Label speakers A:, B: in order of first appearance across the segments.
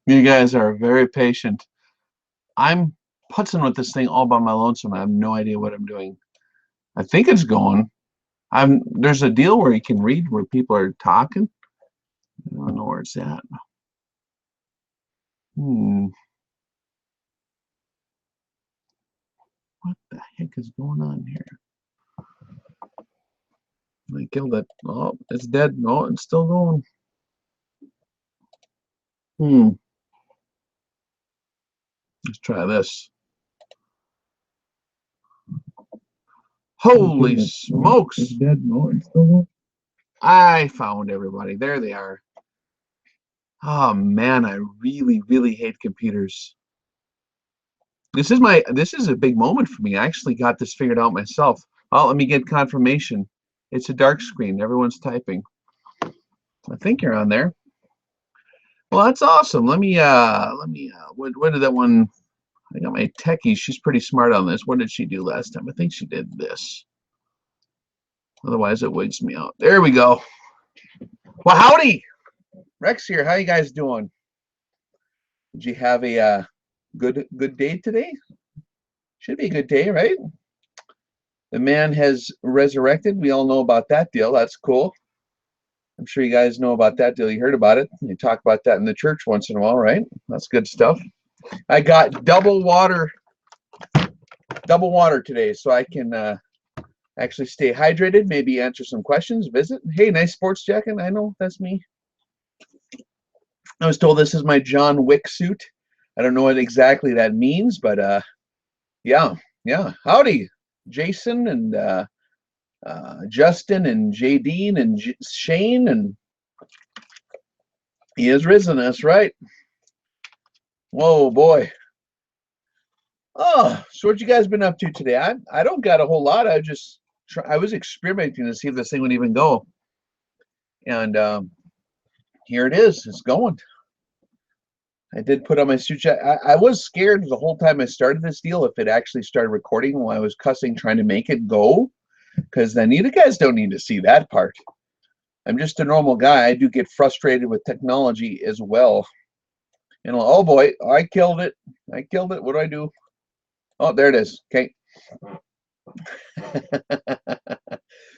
A: You guys are very patient. I'm putzing with this thing all by my lonesome. I have no idea what I'm doing. I think it's going. There's a deal where you can read where people are talking. I don't know where it's at. What the heck is going on here? I killed it. Oh, it's dead. No, it's still going. Let's try this. Holy smokes! It's dead. No, it's still going. I found everybody. There they are. Oh man, I really, really hate computers. This is a big moment for me. I actually got this figured out myself. Oh, let me get confirmation. It's a dark screen. Everyone's typing. I think you're on there. Well, that's awesome. What did that one? I got my techie. She's pretty smart on this. What did she do last time? I think she did this. Otherwise, it wigs me out. There we go. Well, howdy, Rex here. How you guys doing? Did you have a good day today? Should be a good day, right? The man has resurrected. We all know about that deal. That's cool. I'm sure you guys know about that deal. You heard about it. You talk about that in the church once in a while, right? That's good stuff. I got double water today, so I can actually stay hydrated, maybe answer some questions, visit. Hey, nice sports jacket. I know, that's me. I was told this is my John Wick suit. I don't know what exactly that means, but yeah. Howdy, Jason and Justin and Jadine and Shane, and he has risen. That's right. Whoa, boy. Oh, so what you guys been up to today? I don't got a whole lot. I was experimenting to see if this thing would even go, and here it is. It's going. I did put on my suit jacket. I was scared the whole time I started this deal if it actually started recording while I was cussing trying to make it go, because then you guys don't need to see that part. I'm just a normal guy. I do get frustrated with technology as well. And oh boy, I killed it. What do I do? Oh, there it is. Okay.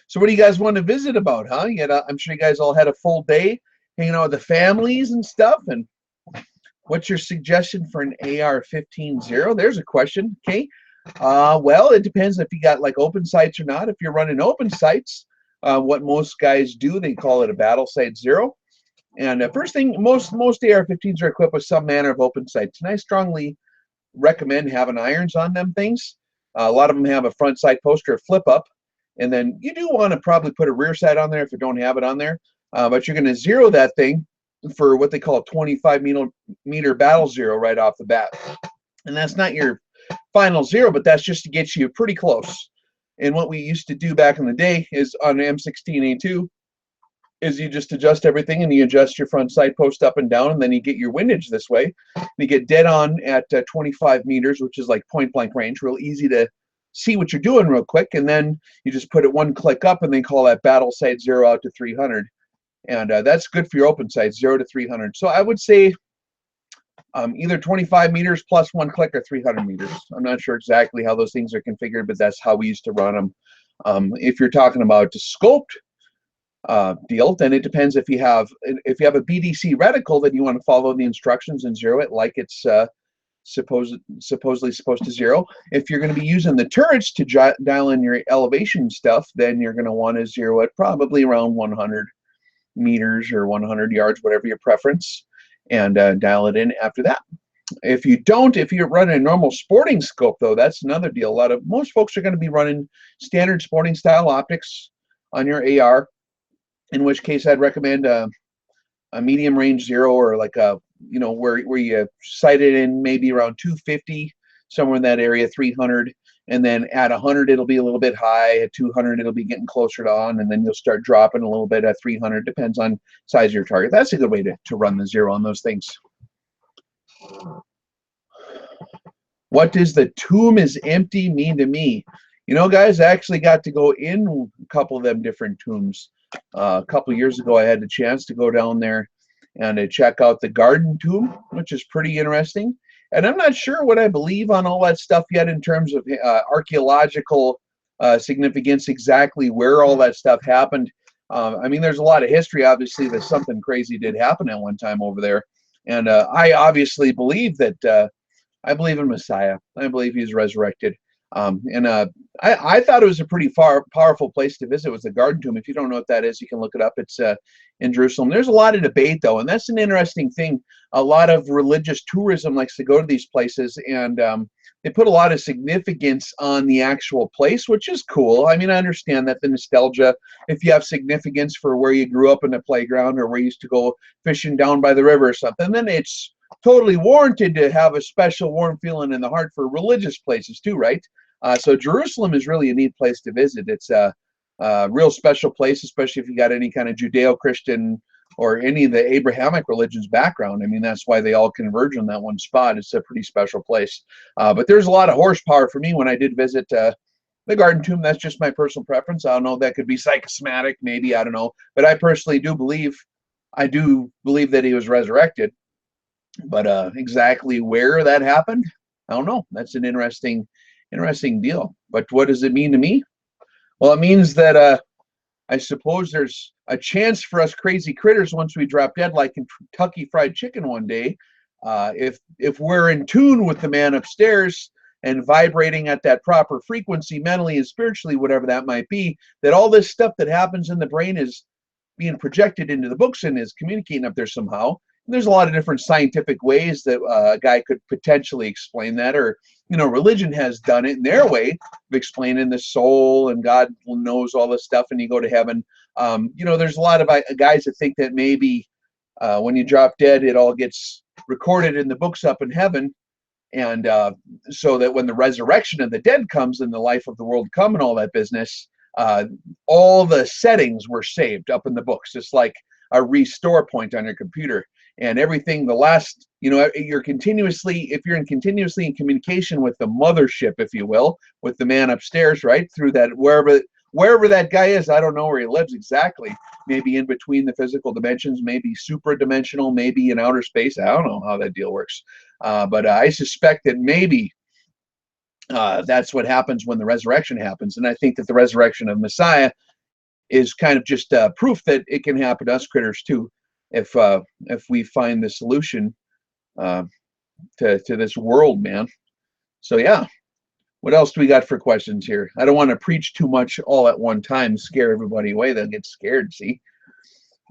A: So what do you guys want to visit about, huh? I'm sure you guys all had a full day hanging out with the families and stuff. And what's your suggestion for an AR-15-0? There's a question. Okay. Well, it depends if you got like open sights or not. If you're running open sights, what most guys do, they call it a battle sight 0. And first thing, most AR-15s are equipped with some manner of open sights, and I strongly recommend having irons on them things. A lot of them have a front sight post or a flip up, and then you do want to probably put a rear sight on there if you don't have it on there. But you're going to zero that thing for what they call a 25-meter battle zero right off the bat, and that's not your final zero, but that's just to get you pretty close. And what we used to do back in the day is on M16A2 is you just adjust everything, and you adjust your front sight post up and down, and then you get your windage this way. You get dead on at 25 meters, which is like point blank range, real easy to see what you're doing real quick, and then you just put it one click up, and they call that battle sight 0 out to 300, and that's good for your open sights, 0 to 300. So I would say either 25 meters plus one click or 300 meters. I'm not sure exactly how those things are configured, but that's how we used to run them. If you're talking about scoped deal, then it depends. If you have a BDC reticle, then you want to follow the instructions and zero it like it's supposedly supposed to zero. If you're going to be using the turrets to dial in your elevation stuff, then you're going to want to zero it probably around 100 meters or 100 yards, whatever your preference, and dial it in after that. If you're running a normal sporting scope, though, that's another deal. Most folks are going to be running standard sporting style optics on your AR, in which case I'd recommend a medium range 0, or like a, where you sight it in maybe around 250, somewhere in that area, 300, and then at 100 it'll be a little bit high, at 200 it'll be getting closer to on, and then you'll start dropping a little bit at 300, depends on size of your target. That's a good way to run the 0 on those things. What does the tomb is empty mean to me? Guys, I actually got to go in a couple of them different tombs. A couple years ago, I had the chance to go down there and to check out the Garden Tomb, which is pretty interesting. And I'm not sure what I believe on all that stuff yet in terms of archaeological significance, exactly where all that stuff happened. I mean, there's a lot of history, obviously, that something crazy did happen at one time over there. And I obviously believe that I believe in Messiah. I believe he's resurrected. I thought it was a pretty powerful place to visit, was the Garden Tomb. If you don't know what that is, you can look it up. It's in Jerusalem. There's a lot of debate, though, and that's an interesting thing. A lot of religious tourism likes to go to these places, and they put a lot of significance on the actual place, which is cool. I mean, I understand that, the nostalgia. If you have significance for where you grew up in the playground or where you used to go fishing down by the river or something, then it's totally warranted to have a special warm feeling in the heart for religious places too, right? So Jerusalem is really a neat place to visit. It's a real special place, especially if you got any kind of Judeo-Christian or any of the Abrahamic religions background. I mean, that's why they all converge on that one spot. It's a pretty special place. But there's a lot of horsepower for me when I did visit the Garden Tomb. That's just my personal preference. I don't know, that could be psychosomatic, maybe, I don't know. But I personally do believe that he was resurrected. But exactly where that happened, I don't know. That's an interesting deal. But what does it mean to me? Well, it means that I suppose there's a chance for us crazy critters once we drop dead, like in Kentucky Fried Chicken one day, if we're in tune with the man upstairs and vibrating at that proper frequency, mentally and spiritually, whatever that might be, that all this stuff that happens in the brain is being projected into the books and is communicating up there somehow. And there's a lot of different scientific ways that a guy could potentially explain that, or religion has done it in their way of explaining the soul, and God knows all this stuff, and you go to heaven. There's a lot of guys that think that maybe when you drop dead, it all gets recorded in the books up in heaven, and so that when the resurrection of the dead comes and the life of the world come and all that business, all the settings were saved up in the books, just like a restore point on your computer. And everything, the last, you're continuously in communication with the mothership, if you will, with the man upstairs, right? Through that, wherever that guy is, I don't know where he lives exactly. Maybe in between the physical dimensions, maybe supra-dimensional, maybe in outer space. I don't know how that deal works. But I suspect that maybe that's what happens when the resurrection happens. And I think that the resurrection of Messiah is kind of just proof that it can happen to us critters too, if we find the solution to this world, man. So yeah, what else do we got for questions here? I don't want to preach too much all at one time, scare everybody away. They'll get scared. See?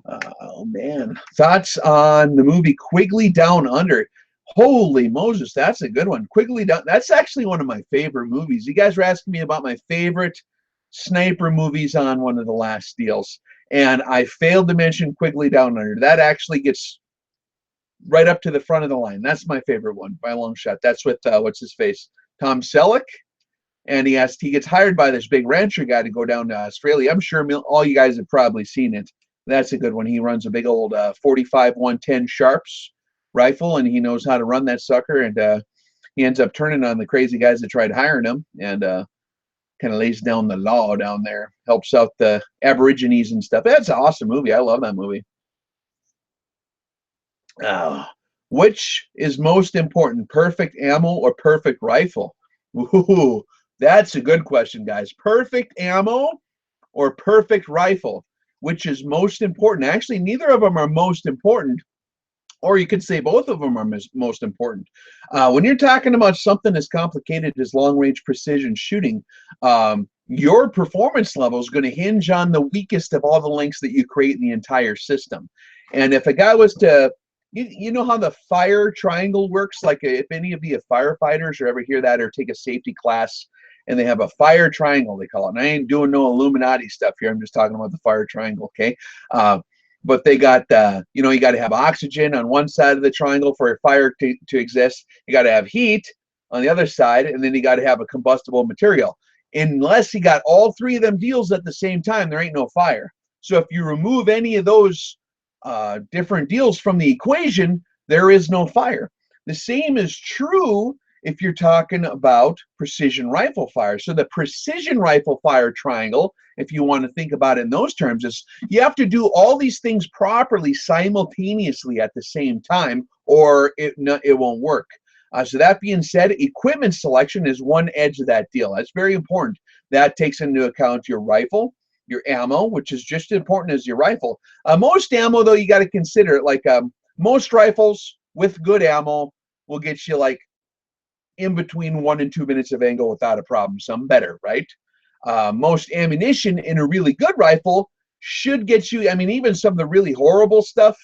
A: Oh man, thoughts on the movie Quigley Down Under? Holy Moses, that's a good one. Quigley Down. That's actually one of my favorite movies. You guys were asking me about my favorite sniper movies on one of the last deals, and I failed to mention Quigley Down Under. That actually gets right up to the front of the line. That's my favorite one by a long shot. That's with what's his face, Tom Selleck, and he gets hired by this big rancher guy to go down to Australia. I'm sure all you guys have probably seen it. That's a good one. He runs a big old 45 110 Sharps rifle, and he knows how to run that sucker, and he ends up turning on the crazy guys that tried hiring him, and kind of lays down the law down there, helps out the Aborigines and stuff. That's an awesome movie. I love that movie. Which is most important, perfect ammo or perfect rifle? Ooh, that's a good question, guys. Perfect ammo or perfect rifle? Which is most important? Actually, neither of them are most important, or you could say both of them are most important. When you're talking about something as complicated as long-range precision shooting, your performance level is going to hinge on the weakest of all the links that you create in the entire system. And if a guy was to, you know how the fire triangle works? Like if any of you firefighters or ever hear that or take a safety class, and they have a fire triangle, they call it. And I ain't doing no Illuminati stuff here. I'm just talking about the fire triangle, okay? But they got, you got to have oxygen on one side of the triangle for a fire to exist. You got to have heat on the other side, and then you got to have a combustible material. Unless you got all three of them deals at the same time, there ain't no fire. So if you remove any of those different deals from the equation, there is no fire. The same is true if you're talking about precision rifle fire. So the precision rifle fire triangle, if you want to think about it in those terms, is you have to do all these things properly simultaneously at the same time, or it won't work. So that being said, equipment selection is one edge of that deal. That's very important. That takes into account your rifle, your ammo, which is just as important as your rifle. Most ammo, though, you got to consider, like most rifles with good ammo will get you like in between 1 and 2 minutes of angle without a problem. Some better, right? Most ammunition in a really good rifle should get you, I mean, even some of the really horrible stuff,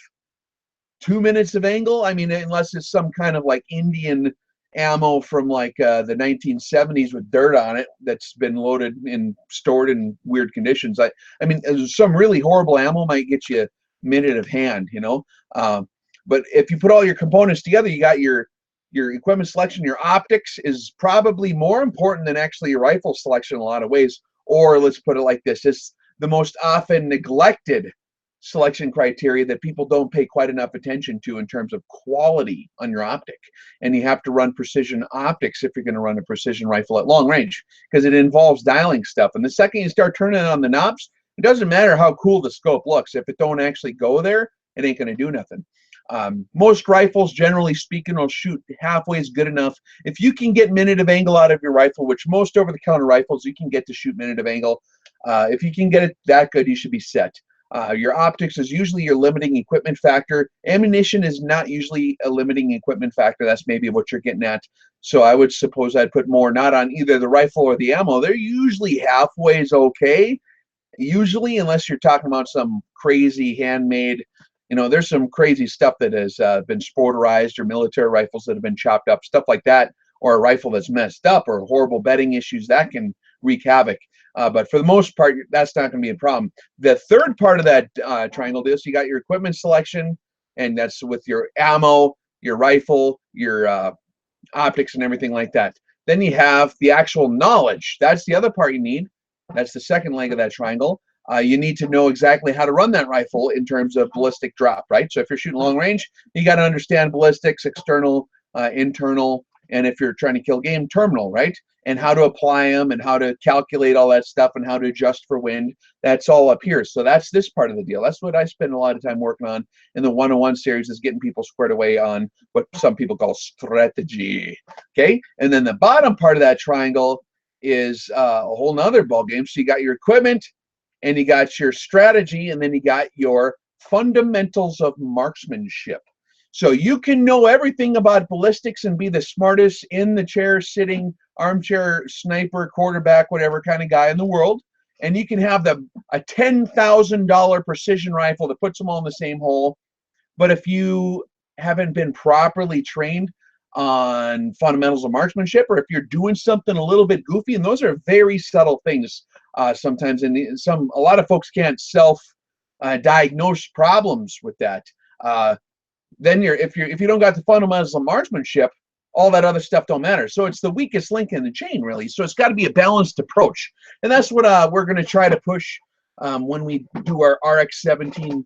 A: 2 minutes of angle. I mean, unless it's some kind of like Indian ammo from like the 1970s with dirt on it that's been loaded and stored in weird conditions. I mean, some really horrible ammo might get you a minute of hand, you know. But if you put all your components together, you got your equipment selection. Your optics is probably more important than actually your rifle selection in a lot of ways. Or let's put it like this: it's the most often neglected selection criteria that people don't pay quite enough attention to in terms of quality on your optic. And you have to run precision optics if you're going to run a precision rifle at long range, because it involves dialing stuff. And the second you start turning on the knobs, it doesn't matter how cool the scope looks. If it don't actually go there, it ain't going to do nothing. Most rifles, generally speaking, will shoot halfway is good enough. If you can get minute of angle out of your rifle, which most over-the-counter rifles you can get to shoot minute of angle, if you can get it that good, you should be set. Your optics is usually your limiting equipment factor. Ammunition is not usually a limiting equipment factor. That's maybe what you're getting at. So I would suppose I'd put more not on either the rifle or the ammo. They're usually halfway is okay. Usually, unless you're talking about some crazy handmade, you know, there's some crazy stuff that has been sporterized, or military rifles that have been chopped up, stuff like that, or a rifle that's messed up, or horrible bedding issues that can wreak havoc. But for the most part, that's not going to be a problem. The third part of that triangle is you got your equipment selection, and that's with your ammo, your rifle, your optics, and everything like that. Then you have the actual knowledge. That's the other part you need. That's the second leg of that triangle. You need to know exactly how to run that rifle in terms of ballistic drop, right? So if you're shooting long range, you got to understand ballistics, external, internal, and if you're trying to kill game, terminal, right? And how to apply them, and how to calculate all that stuff, and how to adjust for wind. That's all up here. So that's this part of the deal. That's what I spend a lot of time working on in the 101 series, is getting people squared away on what some people call strategy. Okay? And then the bottom part of that triangle is a whole nother ball game. So you got your equipment, and you got your strategy, and then you got your fundamentals of marksmanship. So you can know everything about ballistics and be the smartest in the chair sitting armchair sniper, quarterback, whatever kind of guy in the world, and you can have a $10,000 precision rifle that puts them all in the same hole. But if you haven't been properly trained on fundamentals of marksmanship, or if you're doing something a little bit goofy, and those are very subtle things sometimes, and a lot of folks can't self-diagnose problems with that. Then if you don't got the fundamentals of marksmanship, all that other stuff don't matter. So it's the weakest link in the chain, really. So it's got to be a balanced approach, and that's what we're going to try to push when we do our RX-17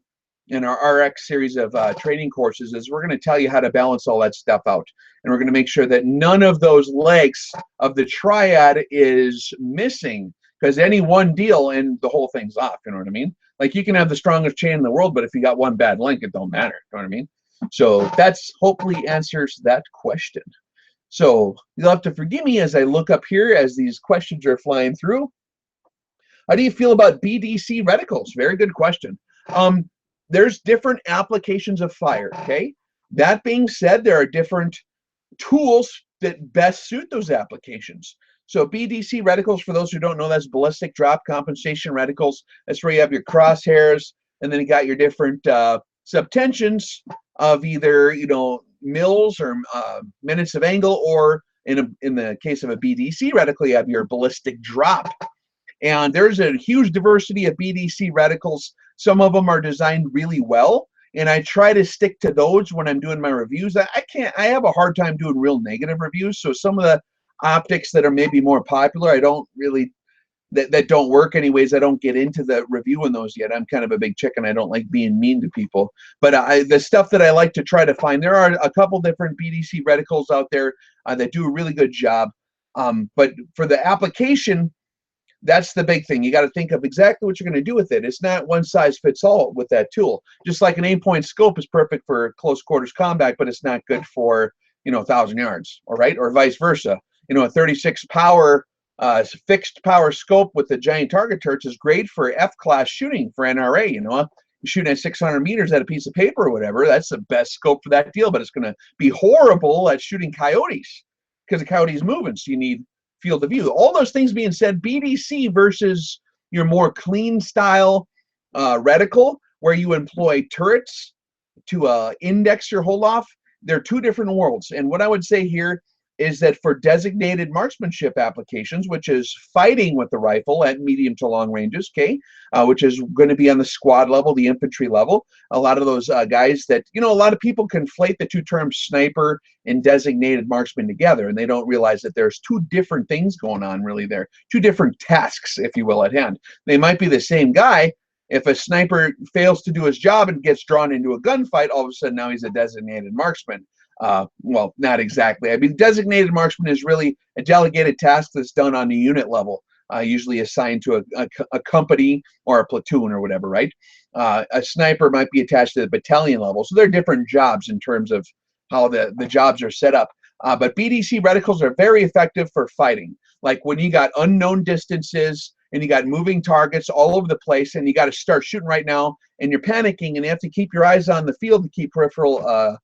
A: and our RX series of training courses. Is we're going to tell you how to balance all that stuff out, and we're going to make sure that none of those legs of the triad is missing, because any one deal and the whole thing's off. You know what I mean? Like, you can have the strongest chain in the world, but if you got one bad link, it don't matter. You know what I mean? So that's hopefully answers that question. So you'll have to forgive me as I look up here as these questions are flying through. How do you feel about BDC reticles? Very good question. There's different applications of fire, okay? That being said, there are different tools that best suit those applications. So BDC reticles, for those who don't know, that's ballistic drop compensation reticles. That's where you have your crosshairs, and then you got your different subtensions of either, you know, mils or minutes of angle, or in the case of a BDC reticle, you have your ballistic drop. And there's a huge diversity of BDC reticles. Some of them are designed really well, and I try to stick to those when I'm doing my reviews. I have a hard time doing real negative reviews, so some of the optics that are maybe more popular, I don't really that don't work anyways. I don't get into the reviewing those yet. I'm kind of a big chicken. I don't like being mean to people. But the stuff that I like to try to find, there are a couple different BDC reticles out there that do a really good job. But for the application, that's the big thing. You got to think of exactly what you're going to do with it. It's not one size fits all with that tool. Just like an aim-point scope is perfect for close quarters combat, but it's not good for 1,000 yards, all right, or vice versa. A 36 power fixed power scope with the giant target turrets is great for F-class shooting for NRA. You're shooting at 600 meters at a piece of paper or whatever. That's the best scope for that deal, but it's going to be horrible at shooting coyotes because the coyote's moving, so you need field of view. All those things being said, BDC versus your more clean style reticle, where you employ turrets to index your hold off, they're two different worlds. And what I would say here is that for designated marksmanship applications, which is fighting with the rifle at medium to long ranges, okay, which is going to be on the squad level, the infantry level, a lot of those guys that, a lot of people conflate the two terms sniper and designated marksman together, and they don't realize that there's two different things going on really there, two different tasks, if you will, at hand. They might be the same guy. If a sniper fails to do his job and gets drawn into a gunfight, all of a sudden now he's a designated marksman. Well, not exactly. I mean, designated marksman is really a delegated task that's done on the unit level, usually assigned to a company or a platoon or whatever, right? A sniper might be attached to the battalion level. So they're different jobs in terms of how the jobs are set up. But BDC reticles are very effective for fighting. Like when you got unknown distances and you got moving targets all over the place and you got to start shooting right now and you're panicking and you have to keep your eyes on the field to keep peripheral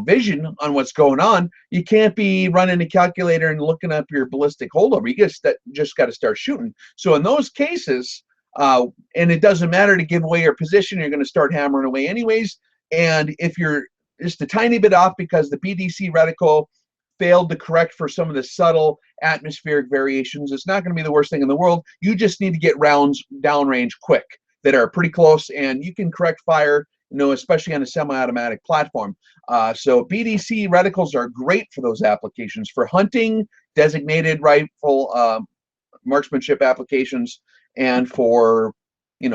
A: vision on what's going on. You can't be running a calculator and looking up your ballistic holdover. You just got to start shooting. So in those cases, and it doesn't matter to give away your position, you're going to start hammering away anyways. And if you're just a tiny bit off because the BDC reticle failed to correct for some of the subtle atmospheric variations, it's not going to be the worst thing in the world. You just need to get rounds downrange quick that are pretty close, and you can correct fire, especially on a semi-automatic platform. So BDC reticles are great for those applications, for hunting, designated rifle marksmanship applications, and for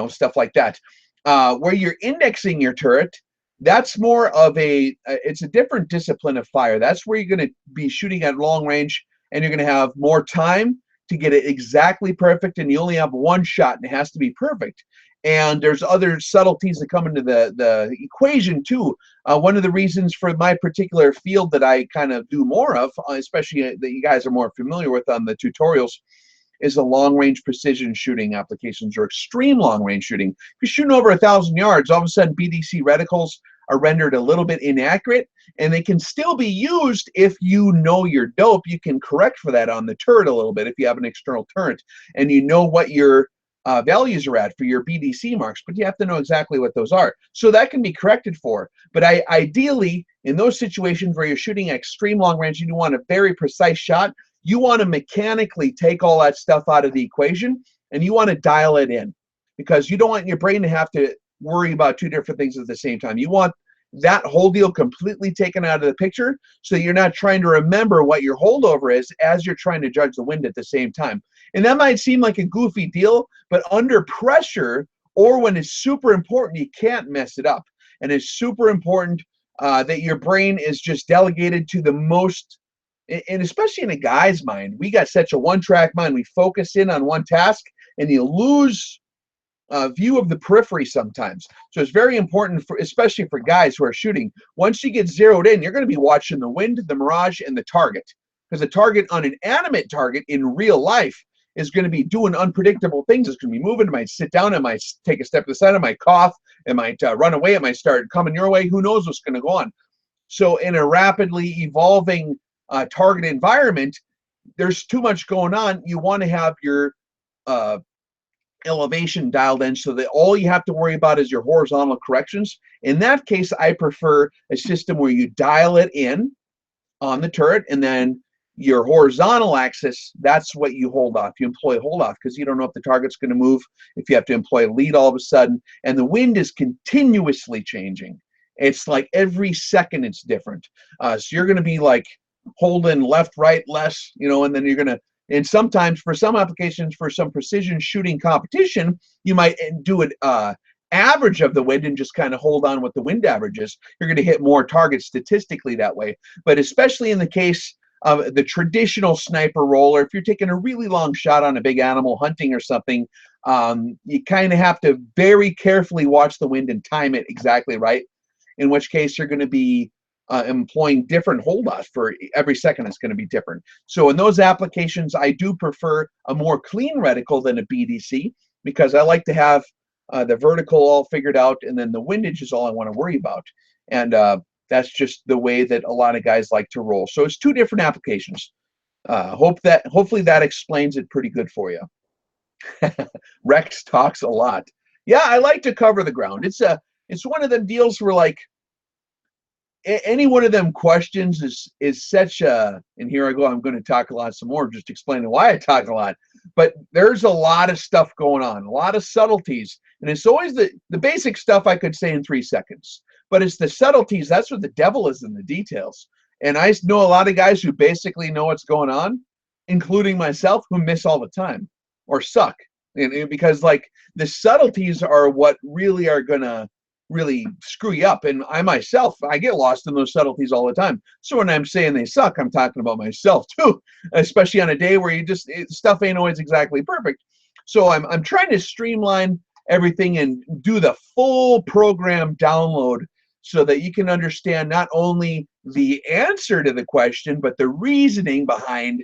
A: stuff like that. Where you're indexing your turret, that's more of it's a different discipline of fire. That's where you're going to be shooting at long range, and you're going to have more time to get it exactly perfect, and you only have one shot, and it has to be perfect. And there's other subtleties that come into the equation too. One of the reasons for my particular field that I kind of do more of, especially that you guys are more familiar with on the tutorials, is the long-range precision shooting applications or extreme long-range shooting. If you're shooting over 1,000 yards, all of a sudden BDC reticles are rendered a little bit inaccurate, and they can still be used if you know your dope. You can correct for that on the turret a little bit if you have an external turret, and you know what your values are at for your BDC marks, but you have to know exactly what those are. So that can be corrected for. But ideally, in those situations where you're shooting at extreme long range and you want a very precise shot, you want to mechanically take all that stuff out of the equation and you want to dial it in, because you don't want your brain to have to worry about two different things at the same time. You want that whole deal completely taken out of the picture, so you're not trying to remember what your holdover is as you're trying to judge the wind at the same time. And that might seem like a goofy deal, but under pressure or when it's super important, you can't mess it up. And it's super important that your brain is just delegated to the most, and especially in a guy's mind, we got such a one-track mind. We focus in on one task and you lose view of the periphery sometimes. So it's very important, especially for guys who are shooting. Once you get zeroed in, you're going to be watching the wind, the mirage, and the target. Because the target on an animate target in real life is going to be doing unpredictable things. It's going to be moving. It might sit down. It might take a step to the side. It might cough. It might run away. It might start coming your way. Who knows what's going to go on? So in a rapidly evolving target environment, there's too much going on. You want to have your elevation dialed in so that all you have to worry about is your horizontal corrections. In that case, I prefer a system where you dial it in on the turret, and then your horizontal axis, that's what you hold off. You employ hold off because you don't know if the target's going to move, if you have to employ lead all of a sudden, and the wind is continuously changing. It's like every second it's different. So you're going to be like holding left, right, less, and then you're going to And sometimes for some applications, for some precision shooting competition, you might do an average of the wind and just kind of hold on what the wind average is. You're going to hit more targets statistically that way. But especially in the case of the traditional sniper role, or if you're taking a really long shot on a big animal hunting or something, you kind of have to very carefully watch the wind and time it exactly right, in which case you're going to be employing different hold-offs for every second. It's going to be different. So in those applications, I do prefer a more clean reticle than a BDC, because I like to have the vertical all figured out, and then the windage is all I want to worry about. And that's just the way that a lot of guys like to roll. So it's two different applications. Hopefully that explains it pretty good for you. Rex talks a lot. Yeah, I like to cover the ground. It's one of them deals where, like, any one of them questions is such a, and here I go, I'm going to talk a lot some more, just explaining why I talk a lot. But there's a lot of stuff going on, a lot of subtleties, and it's always the basic stuff I could say in 3 seconds. But it's the subtleties, that's what the devil is in the details. And I know a lot of guys who basically know what's going on, including myself, who miss all the time or suck. And because, like, the subtleties are what really are going to really screw you up. And I myself, I get lost in those subtleties all the time. So when I'm saying they suck, I'm talking about myself too, especially on a day where stuff ain't always exactly perfect. So I'm trying to streamline everything and do the full program download so that you can understand not only the answer to the question, but the reasoning behind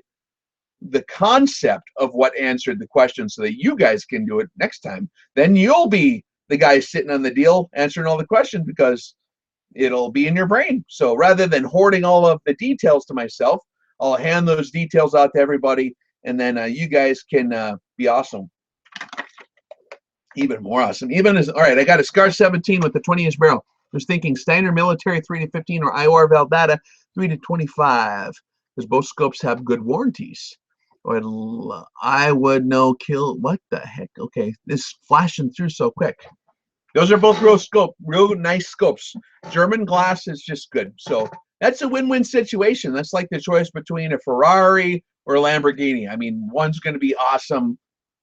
A: the concept of what answered the question, so that you guys can do it next time. Then you'll be the guy sitting on the deal answering all the questions, because it'll be in your brain. So rather than hoarding all of the details to myself, I'll hand those details out to everybody, and then you guys can be awesome. Even more awesome. All right, I got a Scar 17 with the 20-inch barrel. I was thinking Steiner Military 3 to 15 or IOR Valdata 3 to 25, because both scopes have good warranties. I would know kill. What the heck? Okay, this flashing through so quick. Those are both real nice scopes. German glass is just good. So that's a win-win situation. That's like the choice between a Ferrari or a Lamborghini. I mean, one's going to be awesome,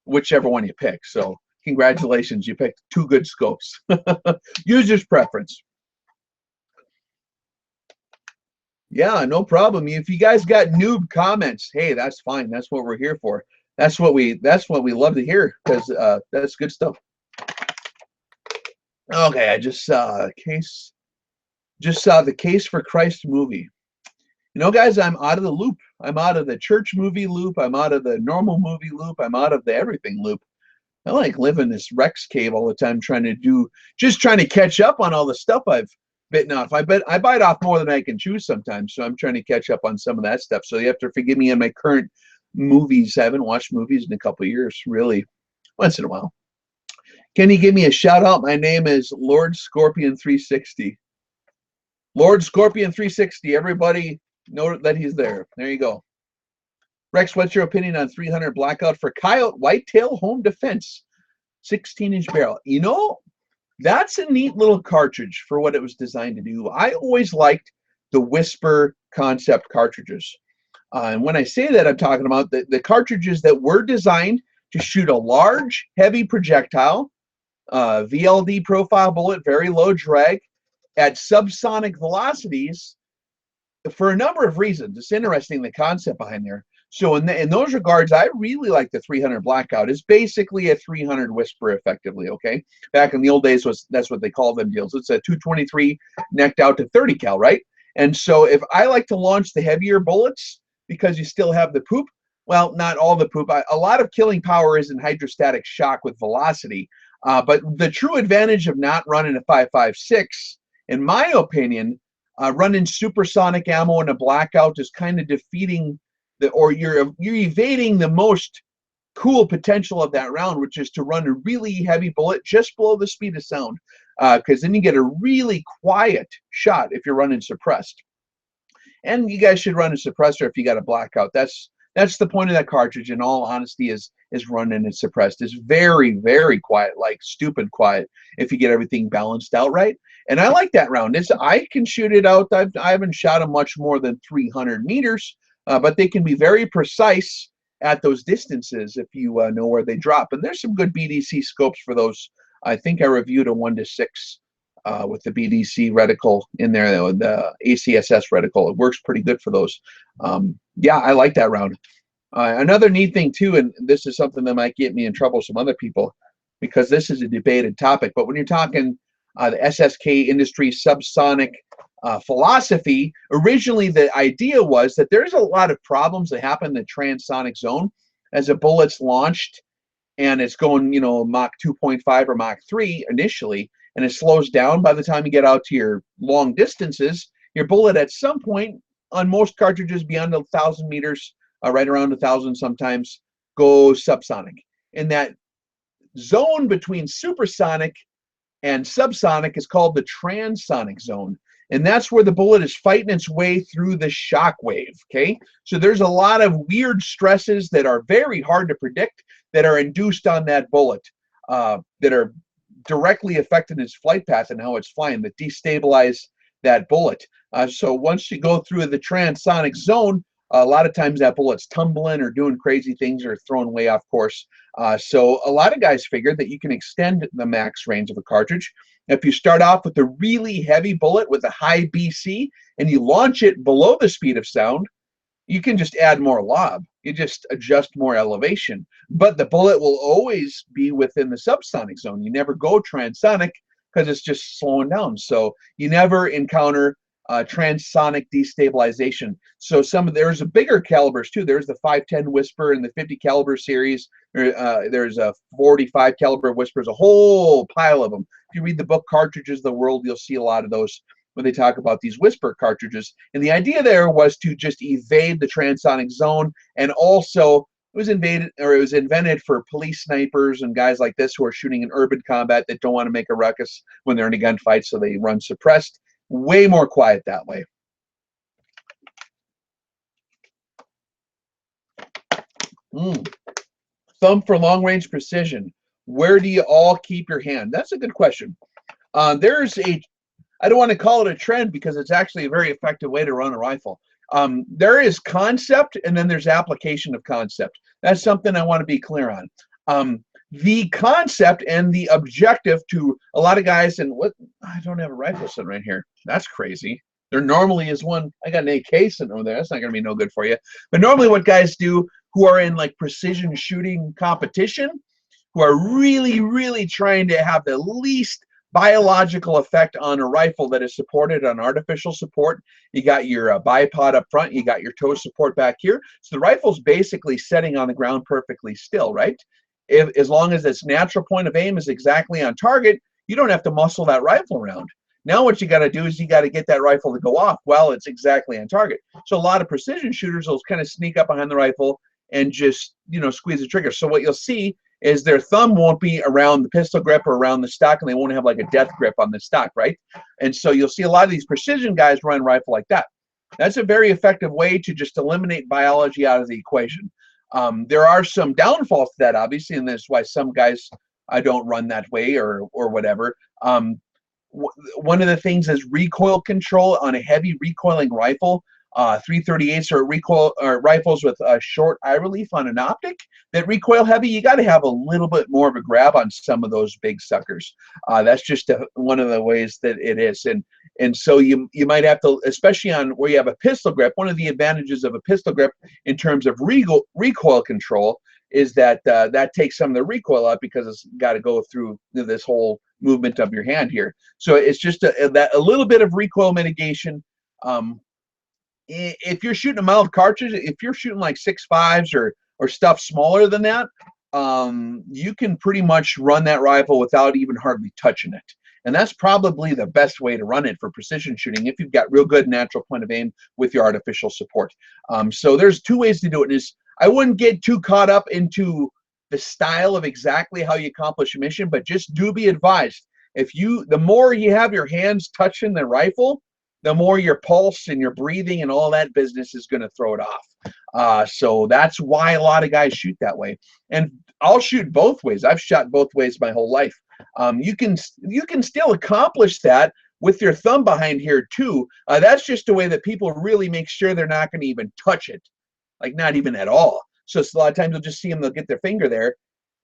A: whichever one you pick. So congratulations, you picked two good scopes. User's preference. Yeah, no problem. If you guys got noob comments, hey, that's fine. That's what we're here for. That's what we love to hear, because that's good stuff. Okay, I just saw a case. Just saw the Case for Christ movie. You know, guys, I'm out of the loop. I'm out of the church movie loop. I'm out of the normal movie loop. I'm out of the everything loop. I like living this Rex cave all the time, trying to catch up on all the stuff I've bitten off. I bite off more than I can chew sometimes, so I'm trying to catch up on some of that stuff. So you have to forgive me on my current movies. I haven't watched movies in a couple of years, really, once in a while. Can you give me a shout out? My name is Lord Scorpion 360. Lord Scorpion 360. Everybody know that he's there. There you go. Rex, what's your opinion on 300 Blackout for Coyote Whitetail Home Defense 16-inch barrel? You know, that's a neat little cartridge for what it was designed to do. I always liked the Whisper concept cartridges. And when I say that, I'm talking about the cartridges that were designed to shoot a large, heavy projectile, VLD profile bullet, very low drag, at subsonic velocities for a number of reasons. It's interesting, the concept behind there. So in those regards, I really like the 300 Blackout. It's basically a 300 Whisper, effectively, okay? Back in the old days, that's what they call them deals. It's a 223 necked out to 30 cal, right? And so if I like to launch the heavier bullets, because you still have the poop, well, not all the poop. A lot of killing power is in hydrostatic shock with velocity. But the true advantage of not running a 5.56, in my opinion, running supersonic ammo in a Blackout is kind of defeating you're evading the most cool potential of that round, which is to run a really heavy bullet just below the speed of sound, because then you get a really quiet shot if you're running suppressed. And you guys should run a suppressor if you got a Blackout. That's the point of that cartridge, in all honesty, is running it suppressed. It's very, very quiet, like stupid quiet, if you get everything balanced out right. And I like that round. I can shoot it out. I haven't shot them much more than 300 meters. But they can be very precise, at those distances if you know where they drop. And there's some good BDC scopes for those. I think I reviewed a 1:6 with the BDC reticle in there, the ACSS reticle. It works pretty good for those. Yeah, I like that round. Another neat thing too, and this is something that might get me in trouble with some other people, because this is a debated topic, but when you're talking the SSK industry subsonic philosophy, originally the idea was that there's a lot of problems that happen in the transonic zone as a bullet's launched and it's going, you know, Mach 2.5 or Mach 3 initially, and it slows down by the time you get out to your long distances. Your bullet at some point on most cartridges beyond 1,000 meters, right around 1,000 sometimes, goes subsonic. And that zone between supersonic and subsonic is called the transonic zone. And that's where the bullet is fighting its way through the shock wave, okay? So there's a lot of weird stresses that are very hard to predict that are induced on that bullet that are directly affecting its flight path and how it's flying, that destabilize that bullet. So once you go through the transonic zone, a lot of times that bullet's tumbling or doing crazy things or thrown way off course. So a lot of guys figured that you can extend the max range of a cartridge. If you start off with a really heavy bullet with a high BC and you launch it below the speed of sound, you can just add more lob. You just adjust more elevation. But the bullet will always be within the subsonic zone. You never go transonic because it's just slowing down. So you never encounter transonic destabilization. So there's a bigger calibers too. There's the 510 Whisper and the 50 caliber series. There's a 45 caliber Whispers, a whole pile of them. If you read the book Cartridges of the World, you'll see a lot of those when they talk about these Whisper cartridges. And the idea there was to just evade the transonic zone, and also it was invented for police snipers and guys like this who are shooting in urban combat that don't want to make a ruckus when they're in a gunfight, so they run suppressed. Way more quiet that way. Thumb for long range precision. Where do you all keep your hand? That's a good question. I don't want to call it a trend because it's actually a very effective way to run a rifle. There is concept and then there's application of concept. That's something I want to be clear on. The concept and the objective to a lot of guys, and what, I don't have a rifle sitting right here. That's crazy. There normally is one. I got an AK sitting over there. That's not going to be no good for you. But normally what guys do who are in like precision shooting competition, who are really, really trying to have the least biological effect on a rifle that is supported on artificial support. You got your bipod up front, you got your toe support back here. So the rifle's basically setting on the ground perfectly still, right? As long as its natural point of aim is exactly on target, you don't have to muscle that rifle around. Now what you got to do is you got to get that rifle to go off while it's exactly on target. So a lot of precision shooters will kind of sneak up behind the rifle and just, you know, squeeze the trigger. So what you'll see is their thumb won't be around the pistol grip or around the stock, and they won't have like a death grip on the stock, right? And so you'll see a lot of these precision guys run a rifle like that. That's a very effective way to just eliminate biology out of the equation. There are some downfalls to that, obviously, and that's why some guys don't run that way or whatever. One of the things is recoil control on a heavy recoiling rifle. 338s are rifles with a short eye relief on an optic that recoil heavy. You got to have a little bit more of a grab on some of those big suckers. That's just one of the ways that it is. And so you might have to, especially on where you have a pistol grip, one of the advantages of a pistol grip in terms of recoil control is that that takes some of the recoil out because it's got to go through this whole movement of your hand here. So it's just a little bit of recoil mitigation. If you're shooting a mild cartridge, if you're shooting like 6.5s or stuff smaller than that, you can pretty much run that rifle without even hardly touching it. And that's probably the best way to run it for precision shooting if you've got real good natural point of aim with your artificial support. So there's two ways to do it. I wouldn't get too caught up into the style of exactly how you accomplish a mission, but just do be advised. The more you have your hands touching the rifle, the more your pulse and your breathing and all that business is going to throw it off. So that's why a lot of guys shoot that way. And I'll shoot both ways. I've shot both ways my whole life. You can still accomplish that with your thumb behind here too. That's just a way that people really make sure they're not going to even touch it, like not even at all. So a lot of times you'll just see them, they'll get their finger there,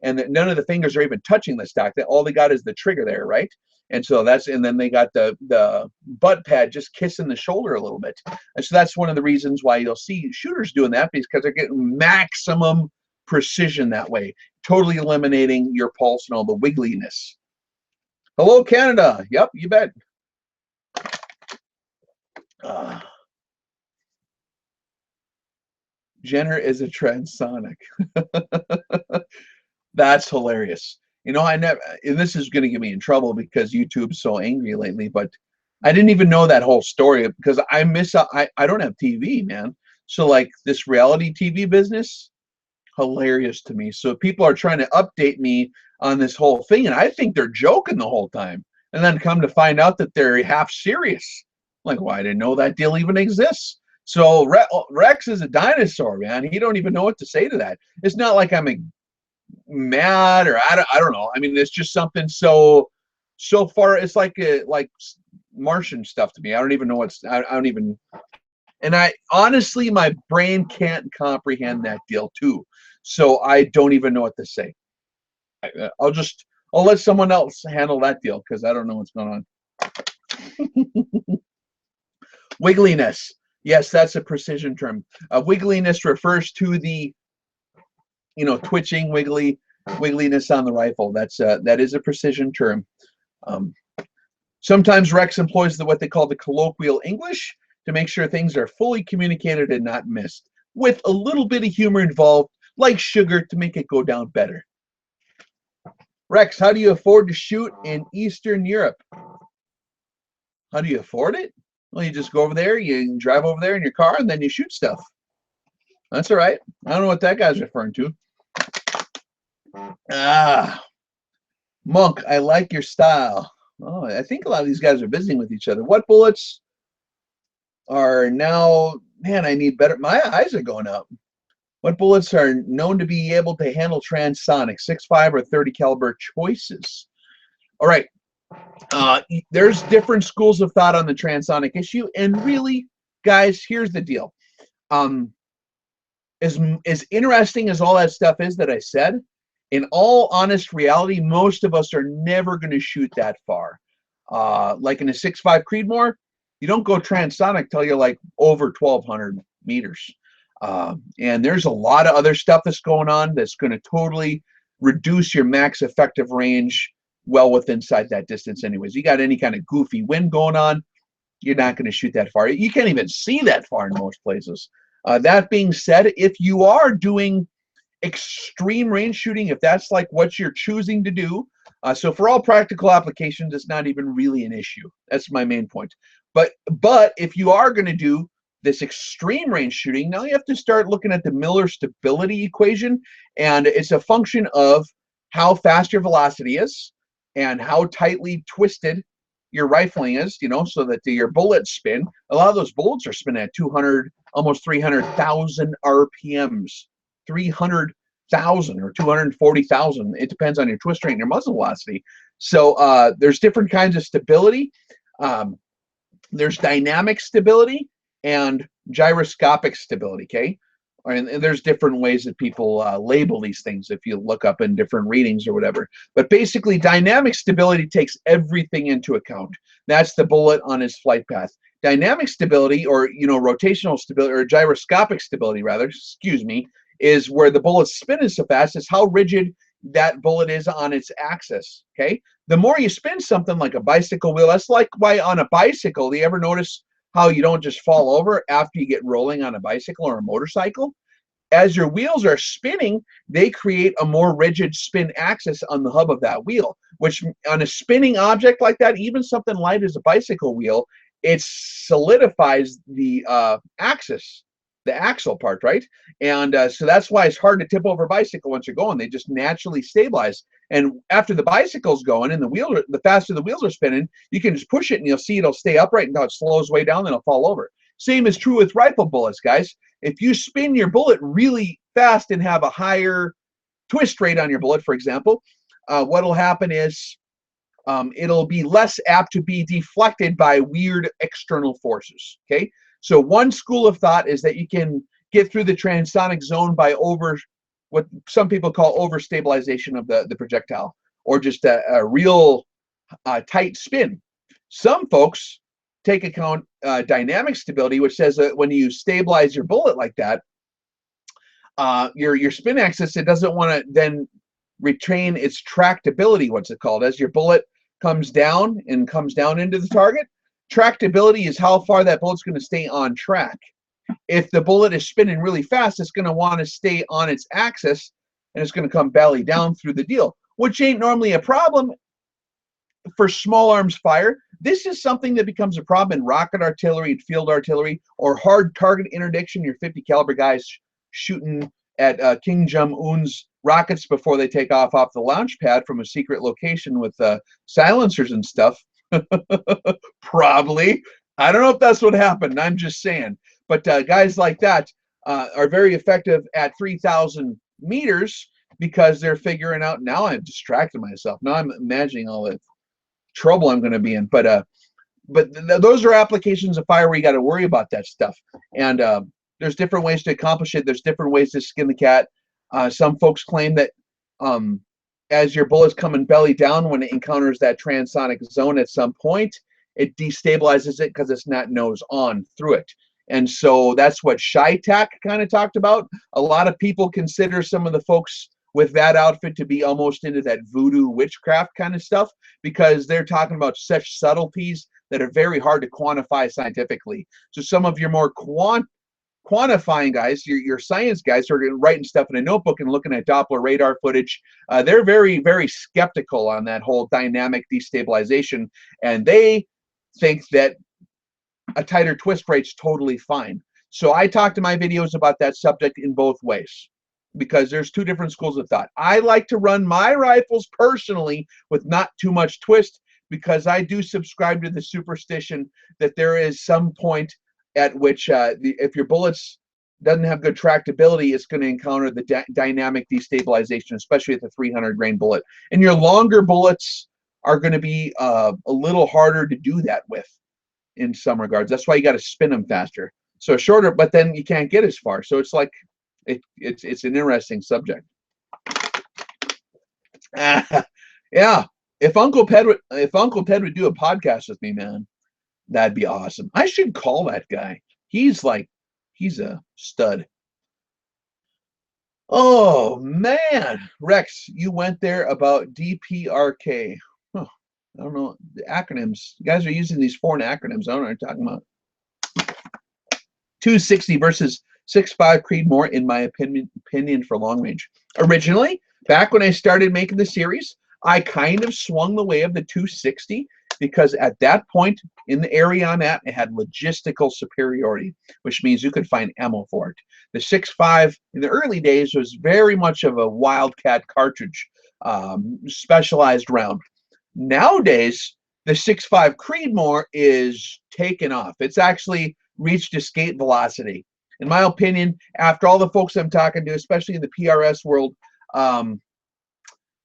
A: and none of the fingers are even touching the stock. That all they got is the trigger there, right? And so and then they got the butt pad just kissing the shoulder a little bit. And so that's one of the reasons why you'll see shooters doing that, because they're getting maximum precision that way, totally eliminating your pulse and all the wiggliness. Hello, Canada. Yep, you bet. Jenner is a transonic. That's hilarious. You know, and this is going to get me in trouble because YouTube's so angry lately, but I didn't even know that whole story because I miss out. I don't have TV, man. So like this reality TV business, hilarious to me. So people are trying to update me on this whole thing, and I think they're joking the whole time. And then come to find out that they're half serious. Like, well, I didn't know that deal even exists. So Rex is a dinosaur, man. He don't even know what to say to that. It's not like I'm mad or I don't know. I mean, it's just something so far. It's like Martian stuff to me. I don't even know what's. I don't even. And I honestly, my brain can't comprehend that deal too. So I don't even know what to say. I'll let someone else handle that deal because I don't know what's going on. Wiggliness. Yes, that's a precision term. Wiggliness refers to the, twitching, wiggliness on the rifle. That is a precision term. Sometimes Rex employs what they call the colloquial English to make sure things are fully communicated and not missed, with a little bit of humor involved, like sugar, to make it go down better. Rex, how do you afford to shoot in Eastern Europe? How do you afford it? Well, you just go over there, you drive over there in your car, and then you shoot stuff. That's all right. I don't know what that guy's referring to. Monk, I like your style. Oh, I think a lot of these guys are visiting with each other. What bullets are now, man, I need better. My eyes are going up. What bullets are known to be able to handle transonic, 6.5 or 30 caliber choices? All right. There's different schools of thought on the transonic issue, and really, guys, here's the deal. As interesting as all that stuff is that I said, in all honest reality, most of us are never going to shoot that far. Like in a 6.5 Creedmoor, you don't go transonic till you're like over 1,200 meters. And there's a lot of other stuff that's going on that's going to totally reduce your max effective range well within inside that distance anyways. You got any kind of goofy wind going on, you're not going to shoot that far. You can't even see that far in most places. That being said, if you are doing extreme range shooting, if that's like what you're choosing to do, so for all practical applications, it's not even really an issue. That's my main point. But if you are going to do this extreme range shooting, now you have to start looking at the Miller stability equation, and it's a function of how fast your velocity is and how tightly twisted your rifling is, so that your bullets spin. A lot of those bullets are spinning at 200, almost 300,000 RPMs, 300,000 or 240,000. It depends on your twist rate and your muzzle velocity. So there's different kinds of stability. There's dynamic stability and gyroscopic stability, okay? And there's different ways that people label these things if you look up in different readings or whatever. But basically, dynamic stability takes everything into account. That's the bullet on its flight path. Dynamic stability, or rotational stability, or gyroscopic stability rather, excuse me, is where the bullet's spinning so fast is how rigid that bullet is on its axis, okay? The more you spin something like a bicycle wheel, that's like why on a bicycle, do you ever notice how you don't just fall over after you get rolling on a bicycle or a motorcycle? As your wheels are spinning, they create a more rigid spin axis on the hub of that wheel, which on a spinning object like that, even something light as a bicycle wheel, it solidifies the axis, the axle part, right? And so that's why it's hard to tip over a bicycle once you're going. They just naturally stabilize. And after the bicycle's going and the faster the wheels are spinning, you can just push it and you'll see it'll stay upright until it slows way down, then it'll fall over. Same is true with rifle bullets, guys. If you spin your bullet really fast and have a higher twist rate on your bullet, for example, what'll happen is it'll be less apt to be deflected by weird external forces, okay? So one school of thought is that you can get through the transonic zone by what some people call overstabilization of the projectile, or just a real tight spin. Some folks take account dynamic stability, which says that when you stabilize your bullet like that, your spin axis, it doesn't want to then retain its tractability, what's it called, as your bullet comes down into the target. Tractability is how far that bullet's going to stay on track. If the bullet is spinning really fast, it's going to want to stay on its axis, and it's going to come belly down through the deal, which ain't normally a problem for small arms fire. This is something that becomes a problem in rocket artillery, field artillery, or hard target interdiction. Your 50 caliber guys shooting at King Jong-un's rockets before they take off the launch pad from a secret location with silencers and stuff. Probably. I don't know if that's what happened. I'm just saying. But guys like that are very effective at 3,000 meters because they're figuring out. Now I've distracted myself. Now I'm imagining all the trouble I'm going to be in. But those are applications of fire where you got to worry about that stuff. And there's different ways to accomplish it. There's different ways to skin the cat. Some folks claim that as your bullet's coming belly down, when it encounters that transonic zone at some point, it destabilizes it because it's not nose on through it. And so that's what ShyTac kind of talked about. A lot of people consider some of the folks with that outfit to be almost into that voodoo witchcraft kind of stuff, because they're talking about such subtleties that are very hard to quantify scientifically. So some of your more quantifying guys, your science guys who are writing stuff in a notebook and looking at Doppler radar footage, they're very, very skeptical on that whole dynamic destabilization, and they think that a tighter twist rate's totally fine. So I talked in my videos about that subject in both ways, because there's two different schools of thought. I like to run my rifles personally with not too much twist, because I do subscribe to the superstition that there is some point at which if your bullets doesn't have good tractability, it's going to encounter the dynamic destabilization, especially at the 300 grain bullet. And your longer bullets are going to be a little harder to do that with in some regards. That's why you got to spin them faster. So shorter, but then you can't get as far. So it's like it's an interesting subject. Yeah, if Uncle Ted would do a podcast with me, man, that'd be awesome. I should call that guy. He's a stud. Oh man, Rex, you went there about DPRK. Huh. I don't know the acronyms. You guys are using these foreign acronyms. I don't know what you're talking about. 260 versus 6.5 Creedmoor, in my opinion, for long range. Originally, back when I started making the series, I kind of swung the way of the 260, because at that point in the area I'm at, it had logistical superiority, which means you could find ammo for it. The 6.5 in the early days was very much of a wildcat cartridge, specialized round. Nowadays, the 6.5 Creedmoor is taken off. It's actually reached escape velocity. In my opinion, after all the folks I'm talking to, especially in the PRS world,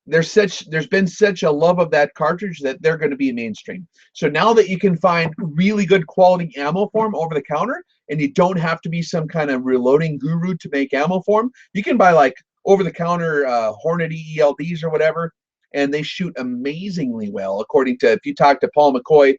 A: there's been such a love of that cartridge that they're going to be mainstream. So now that you can find really good quality ammo for them over the counter, and you don't have to be some kind of reloading guru to make ammo for them, you can buy like over the counter Hornet ELDs or whatever, and they shoot amazingly well. According to, if you talk to Paul McCoy,